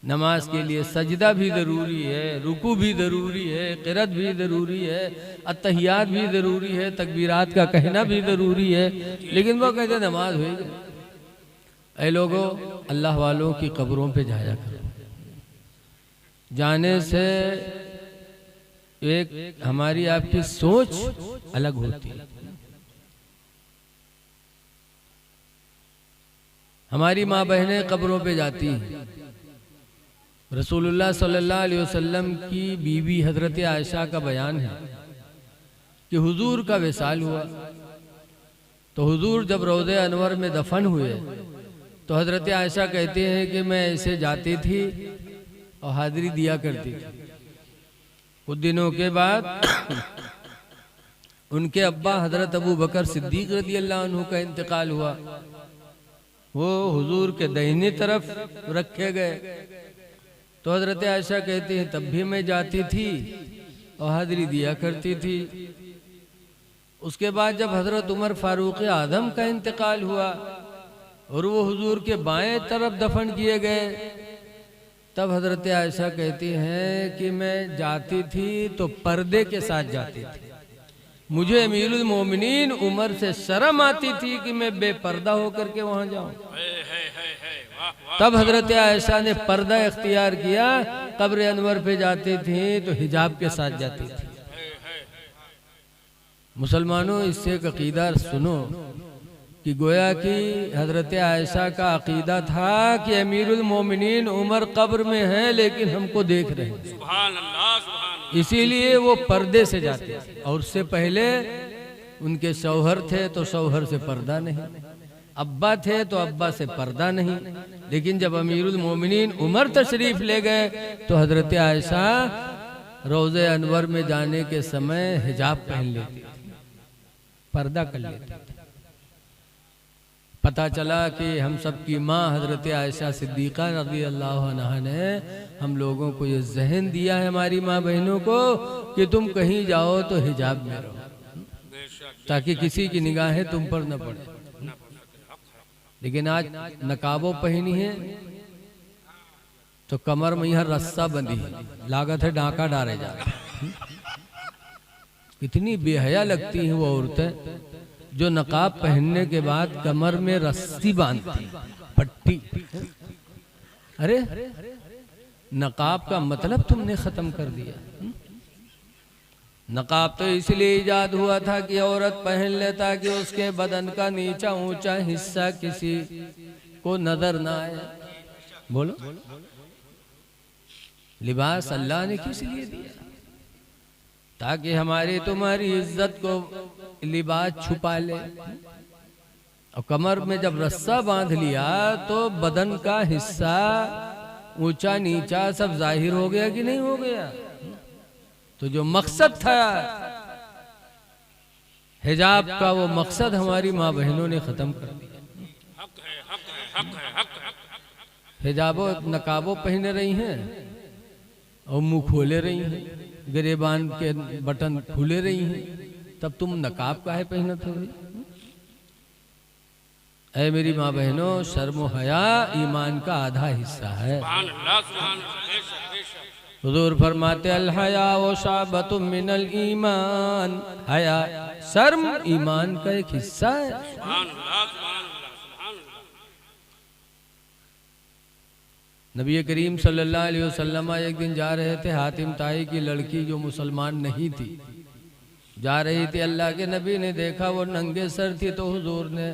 नमाज के लिए सजदा भी जरूरी है, रुकू भी जरूरी है, क़िरात भी जरूरी है, अत्तहियात भी जरूरी है, तकबीरात का कहना भी जरूरी है, लेकिन वो कहते नमाज होगी। ऐ लोगों, अल्लाह वालों की कब्रों पे जाया करो। जाने से एक हमारी आपकी सोच अलग होती है। हमारी माँ बहनें कब्रों पे जाती हैं। रसूलुल्लाह सल्लल्लाहु अलैहि वसल्लम की बीवी हजरत आयशा का बयान है कि हुजूर का विसाल हुआ, तो हुजूर जब रोज़े अनवर में दफन हुए तो हजरत आयशा कहती हैं कि मैं ऐसे जाती थी और हाजिरी दिया करती थी। कुछ दिनों के बाद उनके अब्बा हजरत अबू बकर सिद्दीक रज़ी अल्लाह अन्हु का इंतकाल हुआ। वो हुजूर के दाहिनी तरफ रखे गए। तो हजरत आयशा कहती हैं तब भी मैं जाती थी और हाजिरी दिया करती थी। उसके बाद जब हजरत उमर फारूक आजम का इंतकाल हुआ और वो हुजूर के बाएं तरफ दफन किए गए, तब हजरत आयशा कहती हैं कि मैं जाती थी तो पर्दे के साथ जाती थी, मुझे अमीरुल मोमिनीन उमर से शर्म आती थी कि मैं बेपर्दा होकर के वहां जाऊं। तब हजरत आयशा ने पर्दा इख्तियार किया, कब्र अनवर पे जाती थी तो हिजाब के साथ जाती थी। मुसलमानों, इससे एक अकीदा सुनो कि गोया कि हजरत आयशा का अकीदा था कि अमीरुल मोमिनीन उमर कब्र में है लेकिन हमको देख रहे हैं, सुभान अल्लाह, सुभान अल्लाह। इसीलिए वो पर्दे से जाते थे। और उससे पहले उनके शौहर थे तो शौहर से पर्दा नहीं, अब्बा थे तो अब्बा से पर्दा नहीं। लेकिन जब अमीरुल मोमिनीन उमर तशरीफ ले गए तो हजरत आयशा रोज़े अनवर में जाने के समय हिजाब पहन लेती, पर्दा कर लेती। पता चला कि हम सब की माँ हजरत आयशा सिद्दीक़ा रज़ी अल्लाह अन्हा ने हम लोगों को ये जहन दिया है, हमारी माँ बहनों को, कि तुम कहीं जाओ तो हिजाब में रहो ताकि किसी की निगाहें तुम पर न पड़े। लेकिन आज नकाबों पहनी है तो कमर में यहाँ रस्सा बंधी है, लागत है डांका डाले जा रहे। कितनी बेहया लगती हैं वो औरतें जो नकाब पहनने के बाद कमर में रस्सी बांधती, पट्टी। अरे नकाब का मतलब तुमने खत्म कर दिया। नकाब तो इसलिए इजाद हुआ था कि औरत पहन ले ताकि उसके बदन का नीचा ऊंचा हिस्सा किसी को नजर ना आए। बोलो, लिबास अल्लाह ने किस लिए दिया? ताकि हमारी तुम्हारी इज्जत को लिबास छुपा ले। और कमर में जब रस्सा बांध लिया तो बदन का हिस्सा ऊंचा नीचा सब जाहिर हो गया कि नहीं हो गया? तो जो मकसद था हिजाब का, वो मकसद हमारी माँ बहनों ने खत्म कर दिया। हिजाबो नकाबो पहने रही हैं और मुंह खोले रही हैं, गिरेबान के बटन खुले रही हैं, तब तुम नकाब काहे पहनत हो? ऐ मेरी माँ बहनों, शर्म व हया ईमान का आधा हिस्सा है। हुजूर फरमाते अल हया व शाबतुम मिनल ईमान, हया शर्म ईमान का एक हिस्सा है। नबी करीम सल्लल्लाहु अलैहि वसल्लम एक दिन जा रहे थे, हातिम ताई की लड़की जो मुसलमान नहीं थी जा रही थी। अल्लाह के नबी ने देखा वो नंगे सर थी, तो हुजूर ने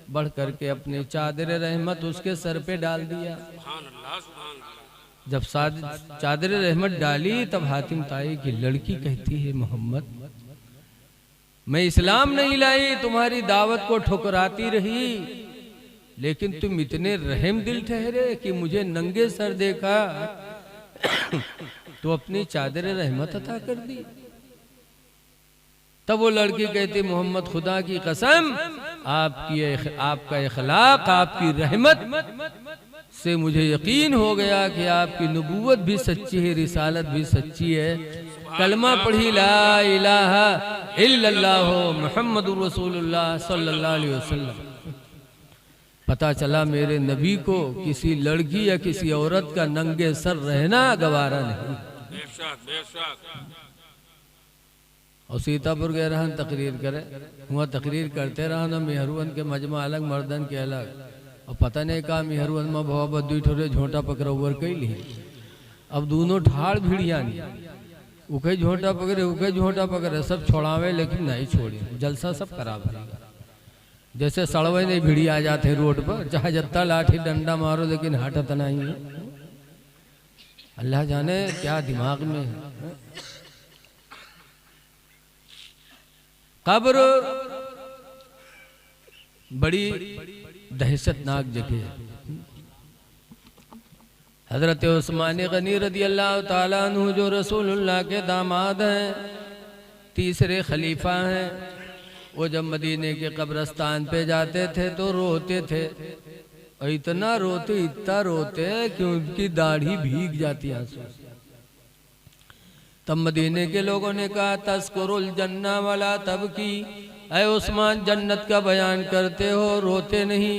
बढ़ करके अपनी चादर रहमत उसके सर पे डाल दिया। जब चादर रहमत डाली तब हातिम ताई की लड़की कहती है, मोहम्मद मैं इस्लाम नहीं लाई, तुम्हारी दावत को ठुकराती रही, लेकिन तुम इतने रहम दिल ठहरे कि मुझे नंगे सर देखा तो अपनी चादर रहमत अता कर दी। तब वो लड़की कहती, मोहम्मद खुदा की कसम, आपका इखलाक, आपकी रहमत से मुझे यकीन हो गया कि आपकी नबूवत भी सच्ची है, रिसालत भी सच्ची है। कलमा पढ़ी ला इलाहा इल्लल्लाह मुहम्मदुर रसूलुल्लाह सल्लल्लाहु अलैहि वसल्लम। पता चला मेरे नबी को किसी लड़की या किसी औरत का नंगे सर रहना गवारा नहीं। और सीतापुर गए रहन तकरीर करे, वहाँ तकरीर करते रहा ना, मेहरुवन के मजमा अलग मर्दन के अलग। और पता नहीं कहा मेहरुवन में भवा बद्दू ठोरे झोंटा पकड़ उबर कैली। अब दोनों ठाड़ भिड़िया नहीं, उके झोंटा पकड़े उके झोंटा पकड़े, सब छोड़ावे लेकिन नहीं छोड़ी, जलसा सब खराब है। जैसे सड़वे नहीं भिड़ी आ जाते रोड पर, चाहे जत्ता लाठी डंडा मारो लेकिन हटत नहीं है। अल्लाह जाने क्या दिमाग में है। कब्र बड़ी दहशतनाक जगह है। हजरत उस्मान गनी रदी अल्लाह ताला अन्हु जो रसूलुल्लाह के दामाद हैं, तीसरे खलीफा हैं, वो जब मदीने के कब्रस्तान पे जाते थे तो रोते थे, और इतना रोते कि उनकी दाढ़ी भीग जाती आंसू। तब मदीने के लोगों ने कहा, तस्कुरुल जन्ना वाला तब की, ऐ उस्मान जन्नत का बयान करते हो रोते नहीं।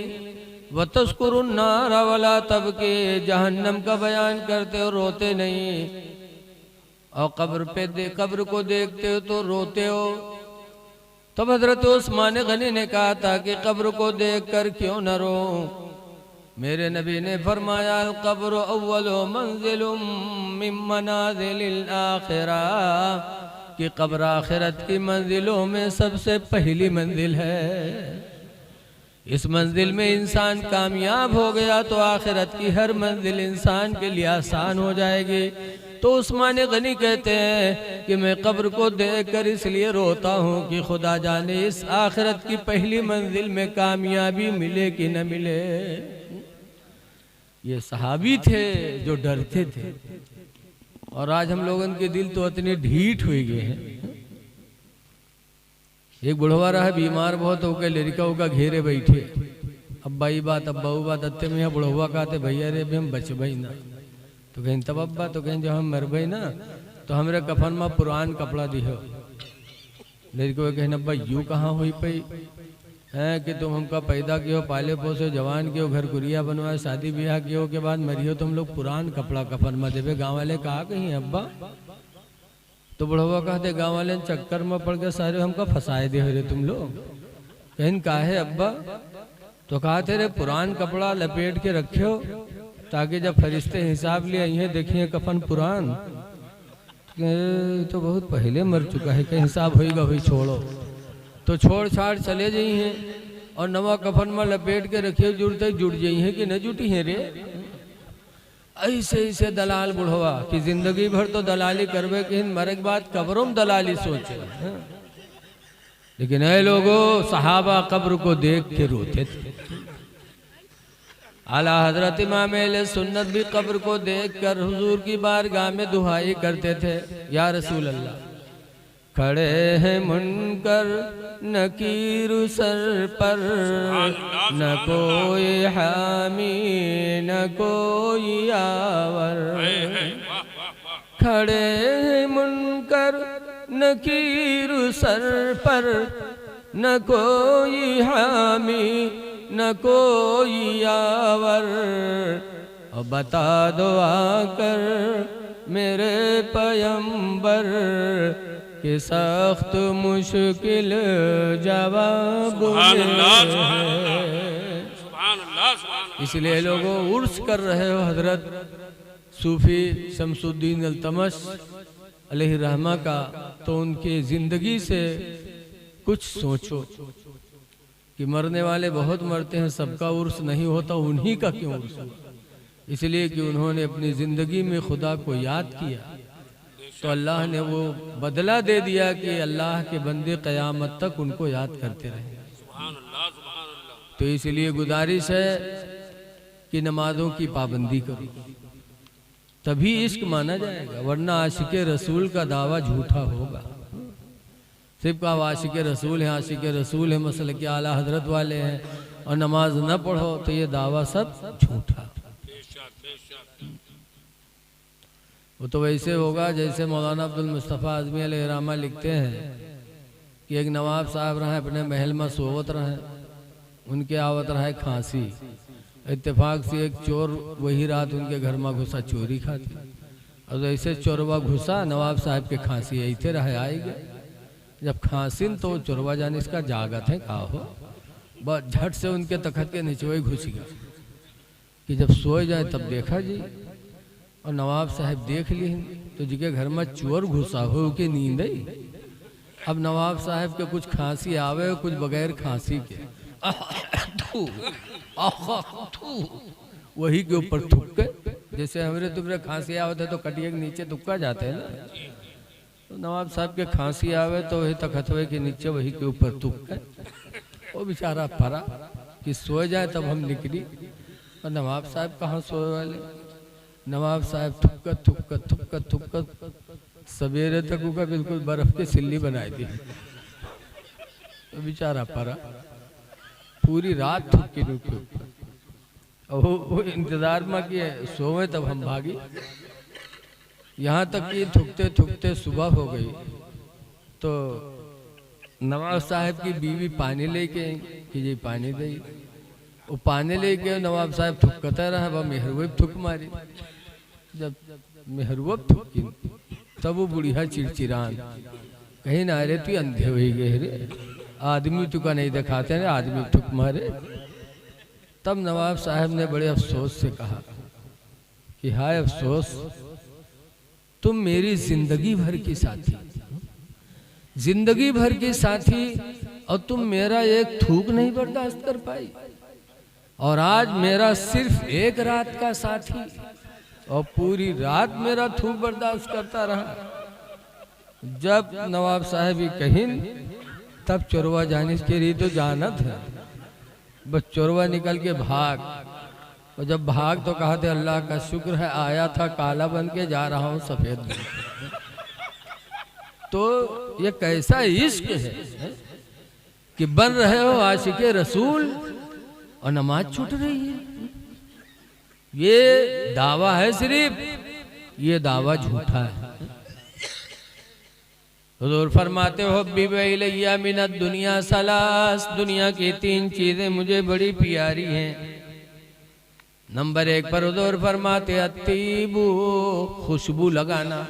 व तस्कुरुन्नार वला तबके, जहन्नम का बयान करते हो रोते नहीं, और कब्र को देखते हो तो रोते हो। तब हजरत उस्मान गनी ने कहा था कि कब्र को देखकर क्यों न रो। मेरे नबी ने फरमाया कब्र अव्वलु मंजिलुम मिन मनाजिलिल आखिरा, कि कब्र आखिरत की मंजिलों में सबसे पहली मंजिल है। इस मंजिल में इंसान कामयाब हो गया तो आखिरत की हर मंजिल इंसान के लिए आसान हो जाएगी। तो उस्मान गनी कहते हैं कि मैं कब्र को देखकर इसलिए रोता हूँ कि खुदा जाने इस आखिरत की पहली मंजिल में कामयाबी मिले कि न मिले। ये सहाबी थे जो डरते थे, और आज हम लोगों के दिल तो इतने ढीठ हुए गए हैं। एक बुढ़वा रहा बीमार बहुत होकर लड़का का घेरे बैठे, अब्बा ही बात अब्बा वो बात अत्ते में बुढ़वा कहते भैया रे भी हम बच भाई ना, तो कहें तब अब्बा, तो कहें जब हम मर गए ना तो हमरे कफन में पुरान कपड़ा दिहो। लड़को कहें अब्बा यूँ कहाँ हुई पई है कि तुम हमका पैदा कियो, पाले पोसे, जवान कियो, घर गुरिया बनवाए, शादी ब्याह कियो के बाद मरियो तुम लोग पुरान कपड़ा कफन में देवे। गाँव वाले कहा कहीं अब्बा, तो बुढ़वा कहते गाँव वाले चक्कर में पड़ के सारे हमका फंसाए दे रे तुम लोग। कहीं का है अब्बा, तो कहा थे पुरान कपड़ा लपेट के रखियो ताकि जब फरिश्ते हिसाब लिए ये देखिए कफन पुरान, तो बहुत पहले मर चुका है, कहीं हिसाब होगा भाई छोड़ो। तो छोड़ छाड़ चले जाई हैं और नवा कफन में लपेट के रखिए, जुड़ते जुड़ जाई हैं कि न जुटी हैं रे। ऐसे ऐसे दलाल बुढ़वा कि जिंदगी भर तो दलाली करवे कि मरे के बाद कब्रों में दलाली सोचे। लेकिन ऐ लोगों सहाबा कब्र को देख के रोते थे। आला हजरत इमाम अहले सुन्नत भी कब्र को देखकर हुजूर की बारगाह में दुहाई करते थे, या रसूल अल्लाह खड़े हैं मुनकर नकीर सर पर, न कोई हामी न कोई आवर। खड़े हैं मुनकर नकीर सर पर, न कोई हामी न कोई आवर। और बता दो आकर मेरे पयंबर कि सख्त मुश्किल जवाब इसलिए लोगों उर्स कर रहे हो हजरत सूफी शमसुद्दीन अल्तमश अलैहि रहमा का, तो उनके जिंदगी से कुछ सोचो कि मरने वाले बहुत मरते हैं, सबका उर्स नहीं होता, उन्हीं का क्यों उर्स हुआ। इसलिए कि उन्होंने अपनी जिंदगी में खुदा को याद किया तो अल्लाह ने वो बदला दे दिया कि अल्लाह के बंदे क़यामत तक उनको याद करते रहे। तो इसलिए गुजारिश है कि नमाजों की पाबंदी करो, तभी इश्क माना जाएगा, वरना आशिक़े रसूल का दावा झूठा होगा। सिर्फ का आशिक़े रसूल है, आशिक़े रसूल है, मसल के आला हजरत वाले हैं, और नमाज न पढ़ो तो ये दावा सब झूठा। वो तो वैसे होगा जैसे मौलाना अब्दुल मुस्तफ़ा आज़मी अलैहिर्रहमा लिखते हैं कि एक नवाब साहब रहे अपने महल में सोवत रहे, उनके आवत रहे खांसी। इत्तेफाक से एक चोर वही रात उनके घर में घुसा चोरी खाती, और जैसे चोरवा घुसा नवाब साहब के खांसी ऐसे रहे आएगा। जब खांसी तो चोरवा जाने इसका जागत है कहा हो, बस झट से उनके तखत के नीचे घुस गया कि जब सोए जाए तब देखा जी, और नवाब साहब देख ली तो जी के घर में चोर घुसा हो के नींद आई। अब नवाब साहब के कुछ खांसी आवे, कुछ बगैर खांसी के वही के ऊपर थुक्के, जैसे हमरे तुमरे खांसी आवे थे तो कटिए के नीचे थुक्का जाते हैं ना, तो नवाब साहब के खांसी आवे तो वही तखतवे के नीचे वही के ऊपर थुक्के। वो बेचारा फरा कि सो जाए तब हम निकली, और नवाब साहब कहाँ सोए वाले। नवाब साहब थुक्का थुक्का थुक्का थुक्का सवेरे तक उनका बिल्कुल बर्फ की सिल्ली बनाई थी। तो बेचारा परा पूरी रात थुक्की नुक्की, वो इंतजार में कि सोवे तब हम भागी। यहाँ तक कि थुकते थुकते सुबह हो गई तो नवाब साहब की बीवी पानी लेके कि जी पानी दे। वो पाने लेके नवाब साहब थुकता रहा, वह मेहरवे थुक मारी। जब मेहरवे थुकी तब वो बुढ़िया चिड़चिड़ान कहीं ना रे तू अंधे हो गए रे, आदमी तुका नहीं दिखाते ना, आदमी थुक मारे। तब नवाब साहब ने बड़े अफसोस से कहा कि हाय अफसोस, तुम मेरी जिंदगी भर की साथी, जिंदगी भर की साथी, और तुम मेरा एक थूक नहीं बर्दाश्त कर पाई, और आज मेरा सिर्फ एक रात का साथी और पूरी रात मेरा थूक बर्दाश्त करता रहा। जब नवाब साहब ही कहीं तब चोरवा जाने के लिए तो जाना था, बस चोरवा निकल के भाग, और जब भाग तो कहा थे अल्लाह का शुक्र है आया था काला बन के, जा रहा हूँ सफेद बन के। तो ये कैसा इश्क है कि बन रहे हो आशिके रसूल और नमाज छूट रही है। ये दावा है सिर्फ, ये दावा झूठा है। हुजूर फरमाते हो बिबैया मिनत दुनिया सलास, दुनिया की 3 चीजें मुझे बड़ी प्यारी हैं। नंबर 1 पर हुजूर फरमाते अत्तीबू, खुशबू लगाना।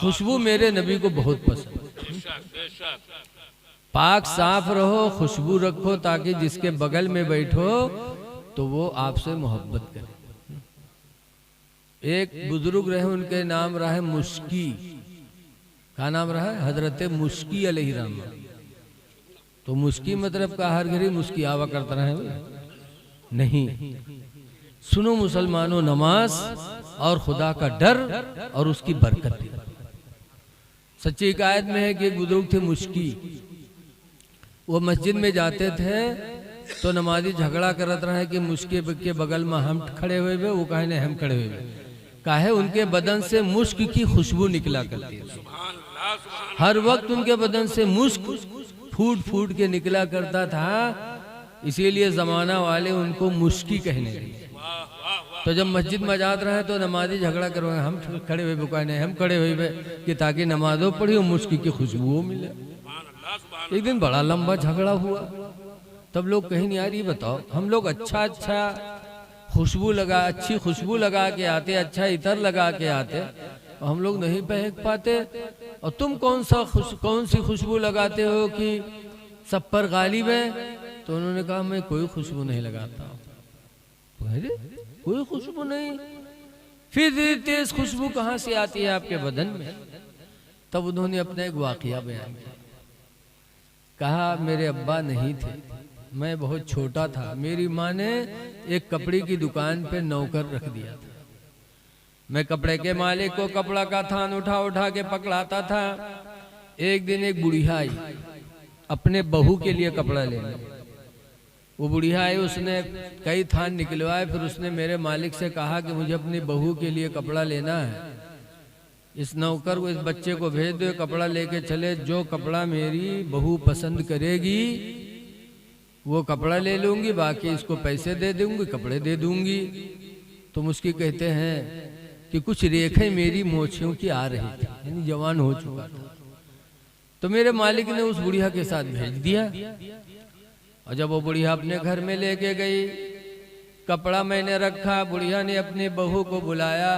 खुशबू मेरे नबी को बहुत पसंद। पाक साफ रहो, खुशबू रखो, ताकि जिसके बगल में बैठो तो वो आपसे मोहब्बत करे। एक बुजुर्ग रहे, उनके नाम रहा मुश्की। क्या नाम रहा है? हजरत मुश्की अलैहिर्रहमा। तो मुश्की मतलब का हर घड़ी मुश्की आवा करता रहे नहीं। सुनो मुसलमानों, नमाज और खुदा का डर और उसकी बरकत। सच्ची हिकायत में है कि एक बुजुर्ग थे मुश्की, वो मस्जिद में जाते थे तो नमाजी झगड़ा करत रहे कि मुश्की के बगल में हम खड़े हुए, वो कहे नहीं हम खड़े हुए, काहे उनके बदन से मुश्क की खुशबू निकला करती है। हर वक्त उनके बदन से मुश्क फूट फूट के निकला करता था, इसीलिए जमाना वाले उनको मुश्की कहने लगे। तो जब मस्जिद में जात रहे तो नमाजी झगड़ा करो, हम खड़े हुए बुकाए नहीं हम खड़े हुए, कि ताकि नमाजों पढ़ी और मुश्की की खुशबू मिले। एक दिन बड़ा लंबा झगड़ा हुआ, तब लोग कहीं नहीं, यार ये बताओ, हम लोग अच्छा खुशबू लगा, अच्छी खुशबू लगा के आते, अच्छा इतर लगा के आते, और हम लोग नहीं पहन पाते, और तुम कौन सी खुशबू लगाते हो कि सब पर गालिब है? तो उन्होंने कहा मैं कोई खुशबू नहीं लगाता। अरे कोई खुशबू नहीं, फिर तेज खुशबू कहाँ से आती है आपके बदन में? तब उन्होंने अपना एक वाकया बयान किया। कहा मेरे अब्बा नहीं थे, मैं बहुत छोटा था, मेरी माँ ने एक कपड़े की दुकान पे नौकर रख दिया था। मैं कपड़े के मालिक को कपड़ा का थान उठा उठा के पकड़ाता था। एक दिन एक बुढ़िया आई अपने बहू के लिए कपड़ा लेने। वो बुढ़िया आई, उसने कई थान निकलवाए, फिर उसने मेरे मालिक से कहा कि मुझे अपनी बहू के लिए कपड़ा लेना है, इस नौकर को, इस बच्चे को भेज दो, कपड़ा लेके चले, जो कपड़ा मेरी बहू पसंद करेगी वो कपड़ा ले लूंगी, बाकी इसको पैसे दे दूंगी, कपड़े दे दूंगी। तो मुझकी कहते हैं कि कुछ रेखें मेरी मोछियों की आ रही थी, यानी जवान हो चुका था। तो मेरे मालिक ने उस बुढ़िया के साथ भेज दिया, और जब वो बुढ़िया अपने घर में लेके गई, कपड़ा मैंने रखा, बुढ़िया ने अपनी बहू को बुलाया।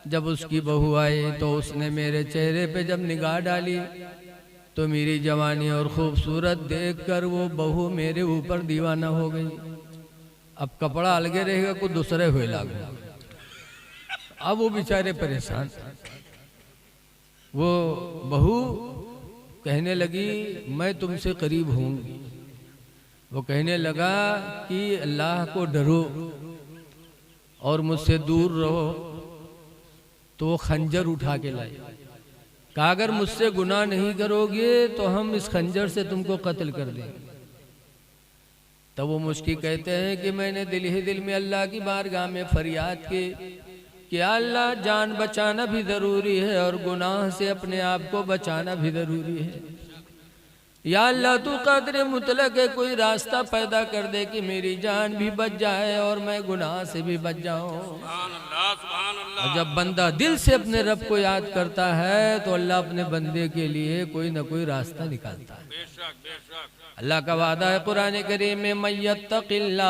जब उसकी बहू आई तो उसने मेरे चेहरे पे जब निगाह डाली तो मेरी जवानी और खूबसूरत देखकर वो बहू मेरे ऊपर दीवाना हो गई। अब कपड़ा अलगे रहेगा, कुछ दूसरे हुए लागू। अब वो बेचारे परेशान। वो बहू कहने लगी मैं तुमसे करीब होंगी। वो कहने लगा कि अल्लाह को डरो और मुझसे दूर रहो। तो वो खंजर उठा के लाई, कहा अगर मुझसे गुनाह नहीं करोगे तो हम इस खंजर से तुमको कत्ल कर देंगे। तब वो मुश्किल कहते हैं कि मैंने दिल ही दिल में अल्लाह की बारगाह में फरियाद की कि अल्लाह जान बचाना भी जरूरी है और गुनाह से अपने आप को बचाना भी जरूरी है। या अल्लाह तू कदर मुतलक है, कोई रास्ता पैदा कर दे कि मेरी जान भी बच जाए और मैं गुनाह से भी बच जाऊं। और जब बंदा दिल से अपने रब को याद करता है तो अल्लाह अपने बंदे के लिए कोई ना कोई रास्ता निकालता है। अल्लाह का वादा है कुरान करीम में, मय्यत्तक़िल्लाह,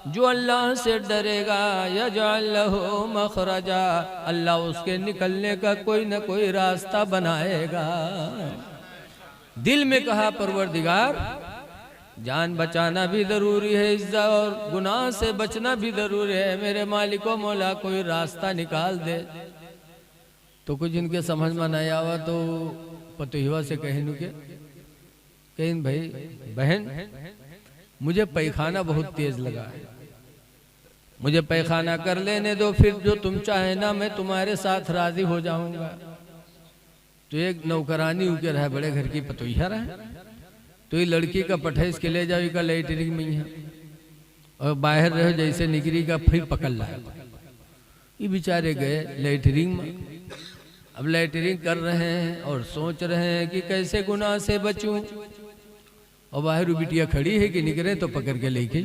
जो अल्लाह से डरेगा, यजअल लहू मखरजा, अल्लाह उसके निकलने का कोई न कोई रास्ता बनाएगा। दिल में कहा परवरदिगार जान बचाना भी जरूरी है, इज्जत और गुनाह से बचना भी जरूरी है, मेरे मालिको मौला कोई रास्ता निकाल दे। तो कुछ इनके समझ में नहीं आवा तो पतोहिवा से कहनु के कहीं भाई बहन मुझे पैखाना बहुत तेज लगा है, मुझे पैखाना कर लेने दो, फिर जो तुम चाहे ना मैं तुम्हारे साथ राजी हो जाऊंगा। तो एक नौकरानी उनके रहा, बड़े घर की पतोहिया रहा, तो ये लड़की का पठे इसके ले जाओ, का लैटरिंग में है और बाहर रहो जैसे निकरी का फिर पकड़ लाया। ये बेचारे गए लैटरिंग में, अब लैटरिंग कर रहे हैं और सोच रहे हैं कि कैसे गुनाह से बचूं, और बाहर बिटिया खड़ी है कि निकले तो पकड़ के लेके।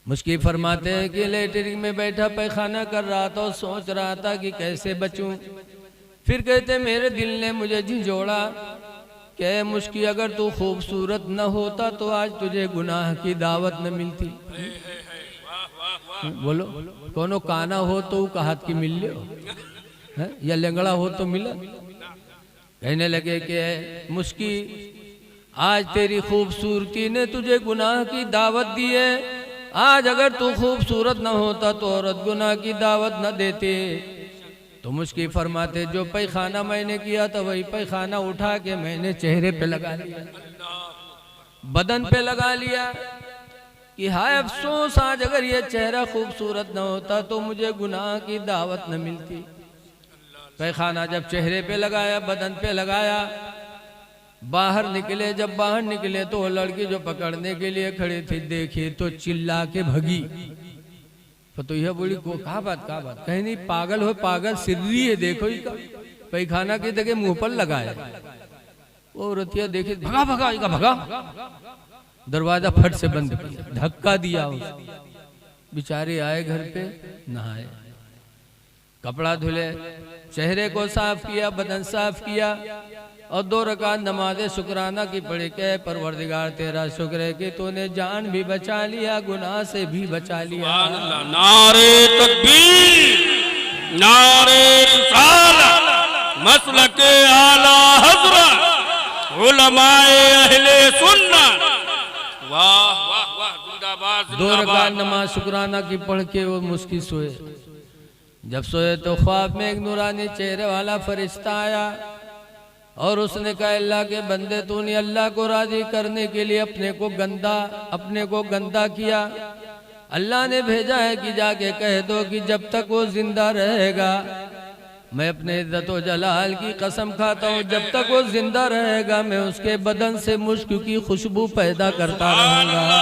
मुश्किल फरमाते हैं कि लैटरिंग में बैठा पैखाना कर रहा था और सोच रहा था कि कैसे बचूं। फिर कहते मेरे दिल ने मुझे झिझोड़ा कि मुश्किल अगर तू खूबसूरत न होता तो आज तुझे गुनाह की दावत न मिलती। बोलो कोनो काना हो तो कहात की मिल लियो, या लंगड़ा हो तो मिला। कहने लगे कि मुश्किल आज तेरी खूबसूरती ने तुझे गुनाह की दावत दी है, आज अगर तू खूबसूरत न होता तो औरत गुनाह की दावत न देते। तो मुश्किल फरमाते जो पैखाना मैंने किया था वही पैखाना उठा के मैंने चेहरे पे लगा लिया, बदन पे लगा लिया कि हाय अफसोस आज अगर ये चेहरा खूबसूरत न होता तो मुझे गुनाह की दावत न मिलती। पैखाना जब चेहरे पे लगाया, बदन पे लगाया, बाहर निकले। जब बाहर निकले तो वो लड़की जो पकड़ने के लिए खड़ी थी देखी तो चिल्ला के भगी। तो यह बोली को कहा बात कहीं नहीं, पागल हो पागल सिर्री है, देखो ही का पैखाना की जगह मुंह पर लगाया। वो रतिया देखे भगा, दरवाजा फट से बंद किया, धक्का दिया उसको। बेचारे आए घर पे, नहाए, कपड़ा धुले, चेहरे को साफ किया, बदन साफ किया और 2 रकात नमाज़े शुक्राना की पढ़ी के परवरदिगार तेरा शुक्र है कि तूने जान भी बचा लिया, गुनाह से भी बचा लिया। नारे तकबीर, नारे रिसालत, मसलके आला हज़रत, उलमाए अहले सुन्नत। वाह वाह वाह, जिंदाबाद। 2 रकात नमाज शुक्राना की पढ़ के वो मुस्की सोए। जब सोए तो ख्वाब में एक नूरानी चेहरे वाला फरिश्ता आया और उसने कहा अल्लाह के बंदे तूने अल्लाह को राजी करने के लिए अपने को गंदा किया। अल्लाह ने भेजा है कि जाके कह दो कि जब तक वो जिंदा रहेगा, मैं अपने इज्जत व जलाल की कसम खाता हूँ, जब तक वो जिंदा रहेगा मैं उसके बदन से मुश्क की खुशबू पैदा करता रहूंगा।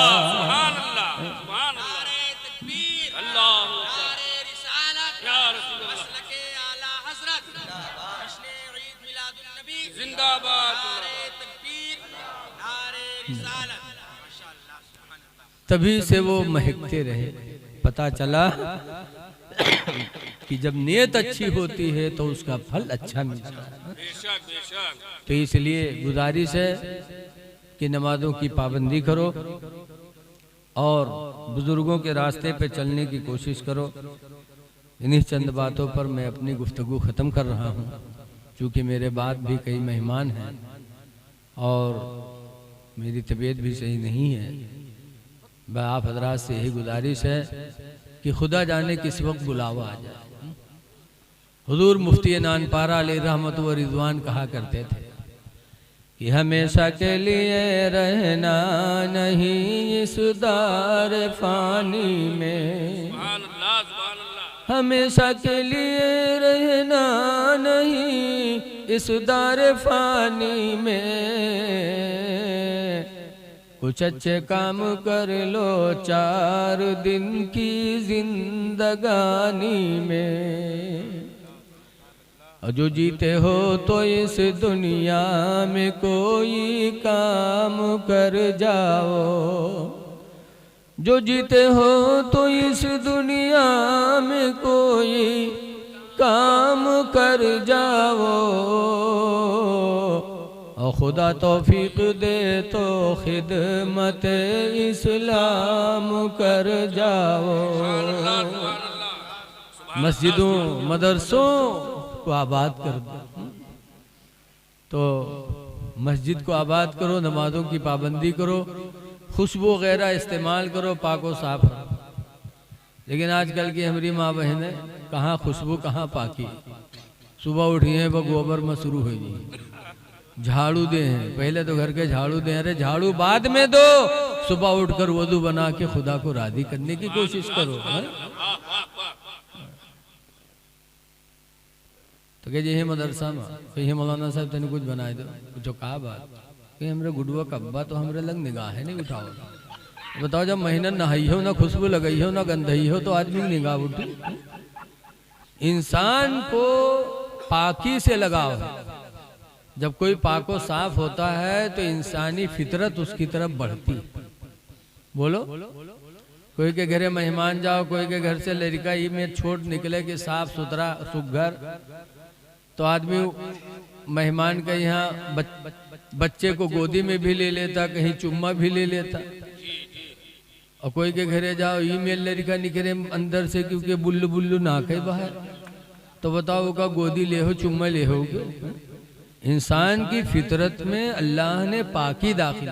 तभी से वो महकते रहे। पता चला कि जब नियत अच्छी होती है तो उसका फल अच्छा मिलता है। तो इसलिए गुजारिश है कि नमाजों की पाबंदी करो और बुजुर्गों के रास्ते पे चलने की कोशिश करो। इन्हीं चंद बातों पर मैं अपनी गुफ्तगू ख़त्म कर रहा हूँ, क्योंकि मेरे बाद भी कई मेहमान हैं और मेरी तबीयत भी सही नहीं है। मैं आप हजरात से यही गुजारिश है कि खुदा जाने किस वक्त बुलावा आ जाए। हुजूर मुफ्ती नानपारा अलैहि रहमत व रिजवान कहा करते थे कि हमेशा के लिए रहना नहीं इस दार फानी में, हमेशा के लिए रहना नहीं इस दार फानी में। कुछ अच्छे काम कर लो 4 दिन की जिंदगानी में, और जो जीते हो तो इस दुनिया में कोई काम कर जाओ, जो जीते हो तो इस दुनिया में कोई काम कर जाओ, और खुदा तौफीक दे तो खिदमत इस्लाम कर जाओ। मस्जिदों मदरसों को आबाद कर दो। तो मस्जिद को आबाद करो, नमाजों की पाबंदी करो, खुशबू वगैरह इस्तेमाल करो, पाको साफ रखो। लेकिन आजकल की हमारी माँ बहनें कहाँ खुशबू कहाँ पाकी। सुबह उठी हैं वो गोबर में शुरू हो गई, झाड़ू दे हैं। पहले तो घर के झाड़ू दे, अरे झाड़ू बाद में दो, सुबह उठकर वजू बना के खुदा को राजी करने की कोशिश करो। तो कहे ये मदरसा में कही मौलाना साहब तेने कुछ बनाए दो। पूछो कहा बात? कहीं हमरे गुडुआ कब्बा तो हमरे लग निगाह नहीं उठाओ। बताओ जब महीना नहाई हो, ना खुशबू लगाई हो, ना गंधई हो, तो आदमी की निगाह उठी। इंसान को पाकी से लगाव है। जब कोई पाको साफ होता है तो इंसानी फितरत उसकी तरफ बढ़ती। बोलो, कोई के घरे मेहमान जाओ, कोई के घर से लड़का ही में छोट निकले कि साफ सुथरा सुघर, तो आदमी मेहमान के यहाँ बच्चे को गोदी में भी ले लेता, कहीं चुम्मा भी ले लेता। और कोई के घरे जाओ ईमेल लड़का निकले अंदर से क्योंकि बुल्लू बुल्लू नाक है बाहर, तो बताओ का गोदी ले हो चुम्मा ले हो। इंसान की फितरत में अल्लाह ने पाकी दाखिल,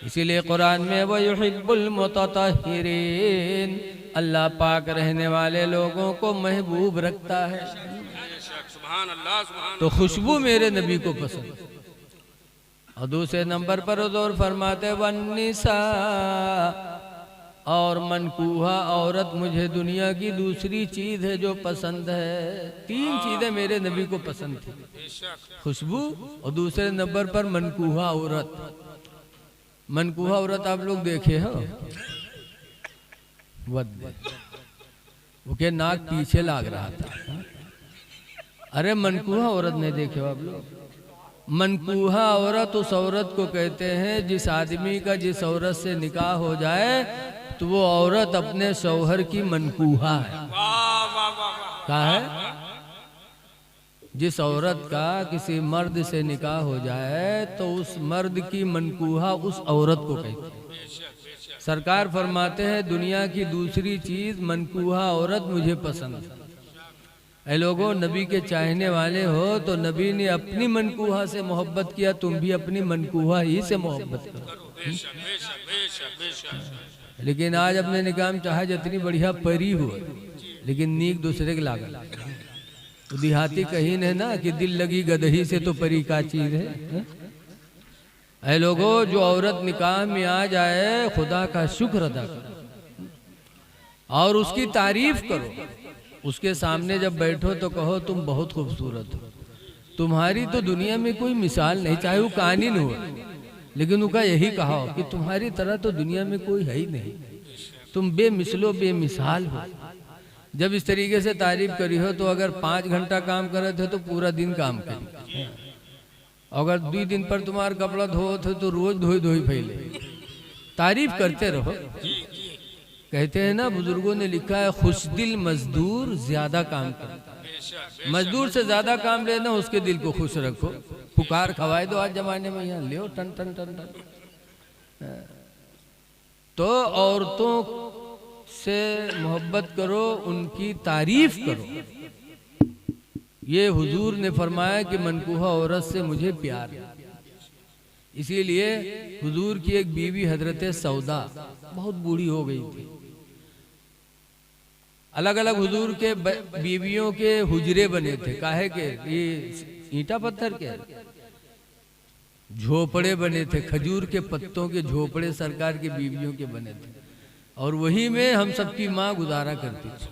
इसीलिए कुरान में वो युहिब्बुल मुतत्तहिरीन, अल्लाह पाक रहने वाले लोगों को महबूब रखता है। तो खुशबू मेरे नबी को पसंद। और दूसरे नंबर पर हुज़ूर फरमाते वन्निसा, और मनकूहा औरत मुझे दुनिया की दूसरी चीज है जो पसंद है। तीन चीजें मेरे नबी को पसंद थी, खुशबू और दूसरे नंबर पर मनकूहा औरत। मनकूहा औरत आप लोग देखे हो? वो के नाक पीछे लाग रहा था। अरे मनकूहा औरत नहीं देखे हो आप लोग? मनकूहा औरत उस औरत को कहते हैं जिस आदमी का जिस औरत से निकाह हो जाए तो वो औरत अपने शौहर की मनकूहा है। क्या है? जिस औरत का किसी मर्द से निकाह हो जाए तो उस मर्द की मनकूहा उस औरत को कहते हैं। सरकार फरमाते हैं दुनिया की दूसरी चीज मनकूहा औरत मुझे पसंद है। ऐ लोगों, नबी के चाहने वाले हो तो नबी ने अपनी मनकूहा से मोहब्बत किया, तुम भी अपनी मनकूहा ही से मोहब्बत करो। लेकिन आज अपने निकाह में चाहे जितनी बढ़िया परी हो, लेकिन नीक दूसरे के लागल। तो देहाती कहीं ने ना कि दिल लगी गदही से तो परी का चीज है। ऐ लोगों, जो औरत निकाह में आ जाए खुदा का शुक्र अदा करो और उसकी तारीफ करो। उसके सामने जब बैठो तो कहो तुम बहुत खूबसूरत हो, तुम्हारी तो दुनिया में कोई मिसाल नहीं, चाहे वो कानिन हो, लेकिन उनका यही कहा कि तुम्हारी तरह तो दुनिया में कोई है ही नहीं, तुम बेमिसलो बेमिसाल हो। जब इस तरीके से तारीफ करी हो तो अगर 5 घंटा काम करे थे तो पूरा दिन काम करी। अगर 2 दिन पर तुम्हारा कपड़ा धो थे तो रोज धोई धोई फैले। तारीफ करते रहो। कहते हैं ना, बुजुर्गों ने लिखा है खुशदिल मजदूर ज्यादा काम करता है। मजदूर से ज्यादा काम लेना, उसके दिल को खुश रखो। पुकार खवाए दो आज जमाने में, यहाँ ले टन टन टन टन। तो औरतों से मोहब्बत करो, उनकी तारीफ करो। ये हुजूर ने फरमाया कि मनकूहा औरत से मुझे प्यार है। इसीलिए हुजूर की एक बीवी हजरत सौदा बहुत बूढ़ी हो गई थी। अलग अलग हुजूर के बीवियों के हुजरे बने थे। काहे के? ये ईंटा पत्थर के झोपड़े बने थे, खजूर के पत्तों के झोपड़े सरकार के बीवियों के बने थे, और वही में हम सबकी माँ गुजारा करती थी।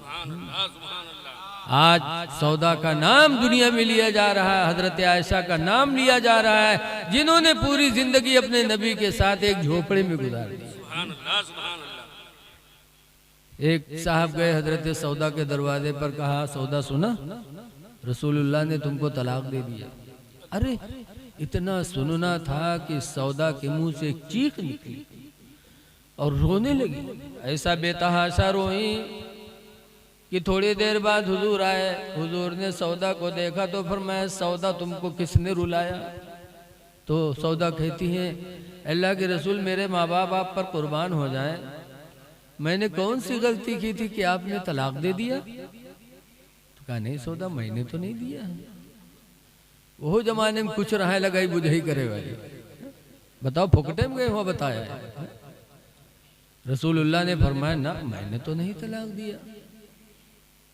आज सौदा का नाम दुनिया में लिया जा रहा है, हजरत आयशा का नाम लिया जा रहा है, जिन्होंने पूरी जिंदगी अपने नबी के साथ एक झोपड़े में गुजार दी। एक साहब गए हजरत सौदा के दरवाजे पर, कहा सौदा सुना, रसूलुल्लाह ने तुमको तलाक दे दिया। अरे इतना सुनना था कि सौदा के मुंह से एक चीख निकली और रोने लगी। ऐसा बेतहाशा रोई कि थोड़ी देर बाद हुजूर आए। हुजूर ने सौदा को देखा तो फरमाया, सौदा तुमको किसने रुलाया? तो सौदा कहती हैं अल्लाह के रसूल मेरे माँ बाप आप पर कुर्बान हो जाएं, मैंने कौन सी गलती की थी कि आपने तलाक दे दिया? तो कहा नहीं सौदा मैंने तो नहीं दिया। वो जमाने में कुछ रहा लगाई बुझाई करे वाली, बताओ फुकटे में गए हुआ बताया है। रसूलुल्लाह ने फरमाया ना मैंने तो नहीं तलाक दिया।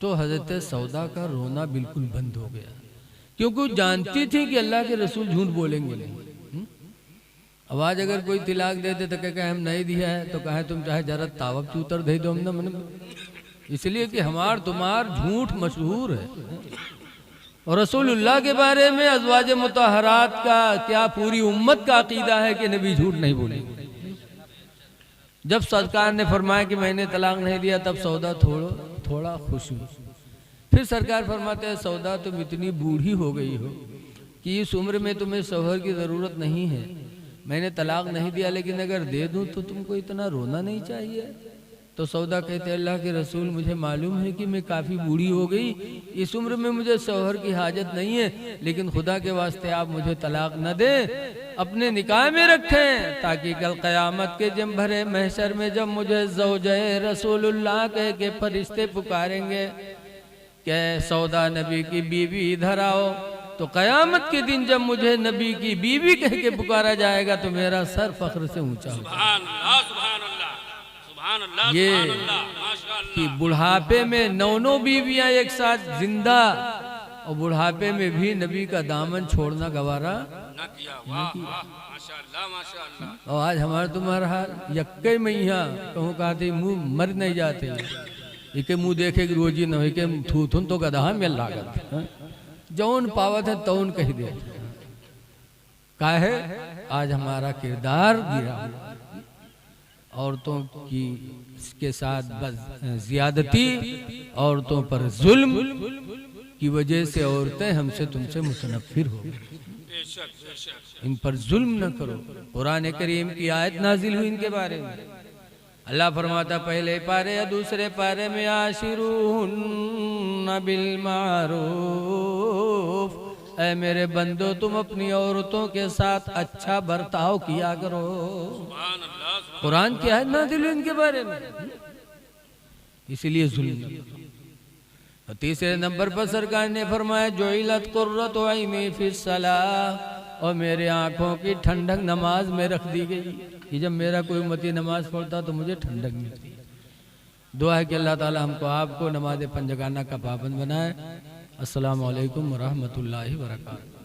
तो हजरत सौदा का रोना बिल्कुल बंद हो गया, क्योंकि जानती थी कि अल्लाह के रसूल झूठ बोलेंगे नहीं। अब आज अगर कोई तलाक दे दे तो कहे हम नहीं दिया है, तो कहे तुम चाहे जरा तावक चूतर दे दो हम ना, इसलिए कि हमार तुम्हार झूठ मशहूर है। और रसूलुल्लाह के बारे में अज़वाज मुतहरात का क्या पूरी उम्मत का अकीदा है कि नबी झूठ नहीं बोलेंगे। जब सरकार ने फरमाया कि मैंने तलाक नहीं दिया तब सौदा थोड़ा खुश हुई। फिर सरकार फरमाते हैं सौदा तुम इतनी बूढ़ी हो गई हो कि इस उम्र में तुम्हें शौहर की ज़रूरत नहीं है, मैंने तलाक नहीं दिया लेकिन अगर दे दूं तो तुमको इतना रोना नहीं चाहिए। तो सौदा कहते अल्लाह के रसूल मुझे मालूम है कि मैं काफ़ी बूढ़ी हो गई, इस उम्र में मुझे शौहर की हाजत नहीं है, लेकिन खुदा के वास्ते आप मुझे तलाक न दें, अपने निकाह में रखें, ताकि कल क़यामत के जम भरे महशर में जब मुझे ज़ौजे रसूलुल्लाह कह के फरिश्ते पुकारेंगे कि सौदा नबी की बीवी इधर आओ, तो क़यामत के दिन जब मुझे नबी की बीवी कह के पुकारा जाएगा तो मेरा सर फख्र से ऊंचा होगा। ये कि बुढ़ापे में 9 बीवियां एक साथ जिंदा, और बुढ़ापे में भी नबी का दामन छोड़ना गवारा न किया। और आज हमारे तुम्हारा हाल यक्के मैया कहूँ कहते मुँह मर नहीं जाते, इके मुँह देखे कि रोजी न हो के थूथुन तो गधा में लागत जौन पावत है तौन कह दे। काहे आज हमारा किरदार गिरा हुआ, औरतों की के साथ ज्यादती, औरतों पर जुल्म की वजह से औरतें हमसे तुमसे मुतनफिर हो। इन पर जुल्म न करो। कुरान करीम की आयत नाजिल हुई इनके बारे में। अल्लाह फरमाता पहले पारे या दूसरे पारे में आशिरूहुन्ना बिल मारूफ, ऐ मेरे बंदो तुम अपनी औरतों के साथ अच्छा बर्ताव किया करो। कुरान की आयत नाज़िल हुई इनके बारे में, इसीलिए जुल्म। तीसरे नंबर पर सरकार ने फरमाया जुइलत कुर्रतु ऐनी फिस्सलाह, और मेरे आंखों की ठंडक नमाज में रख दी गई कि जब मेरा कोई उम्मती नमाज पढ़ता तो मुझे ठंडक मिलती। दुआ है कि अल्लाह ताला हमको आपको नमाज पंजगाना का पाबंद बनाए। अस्सलामु अलैकुम व रहमतुल्लाहि व बरकातहू।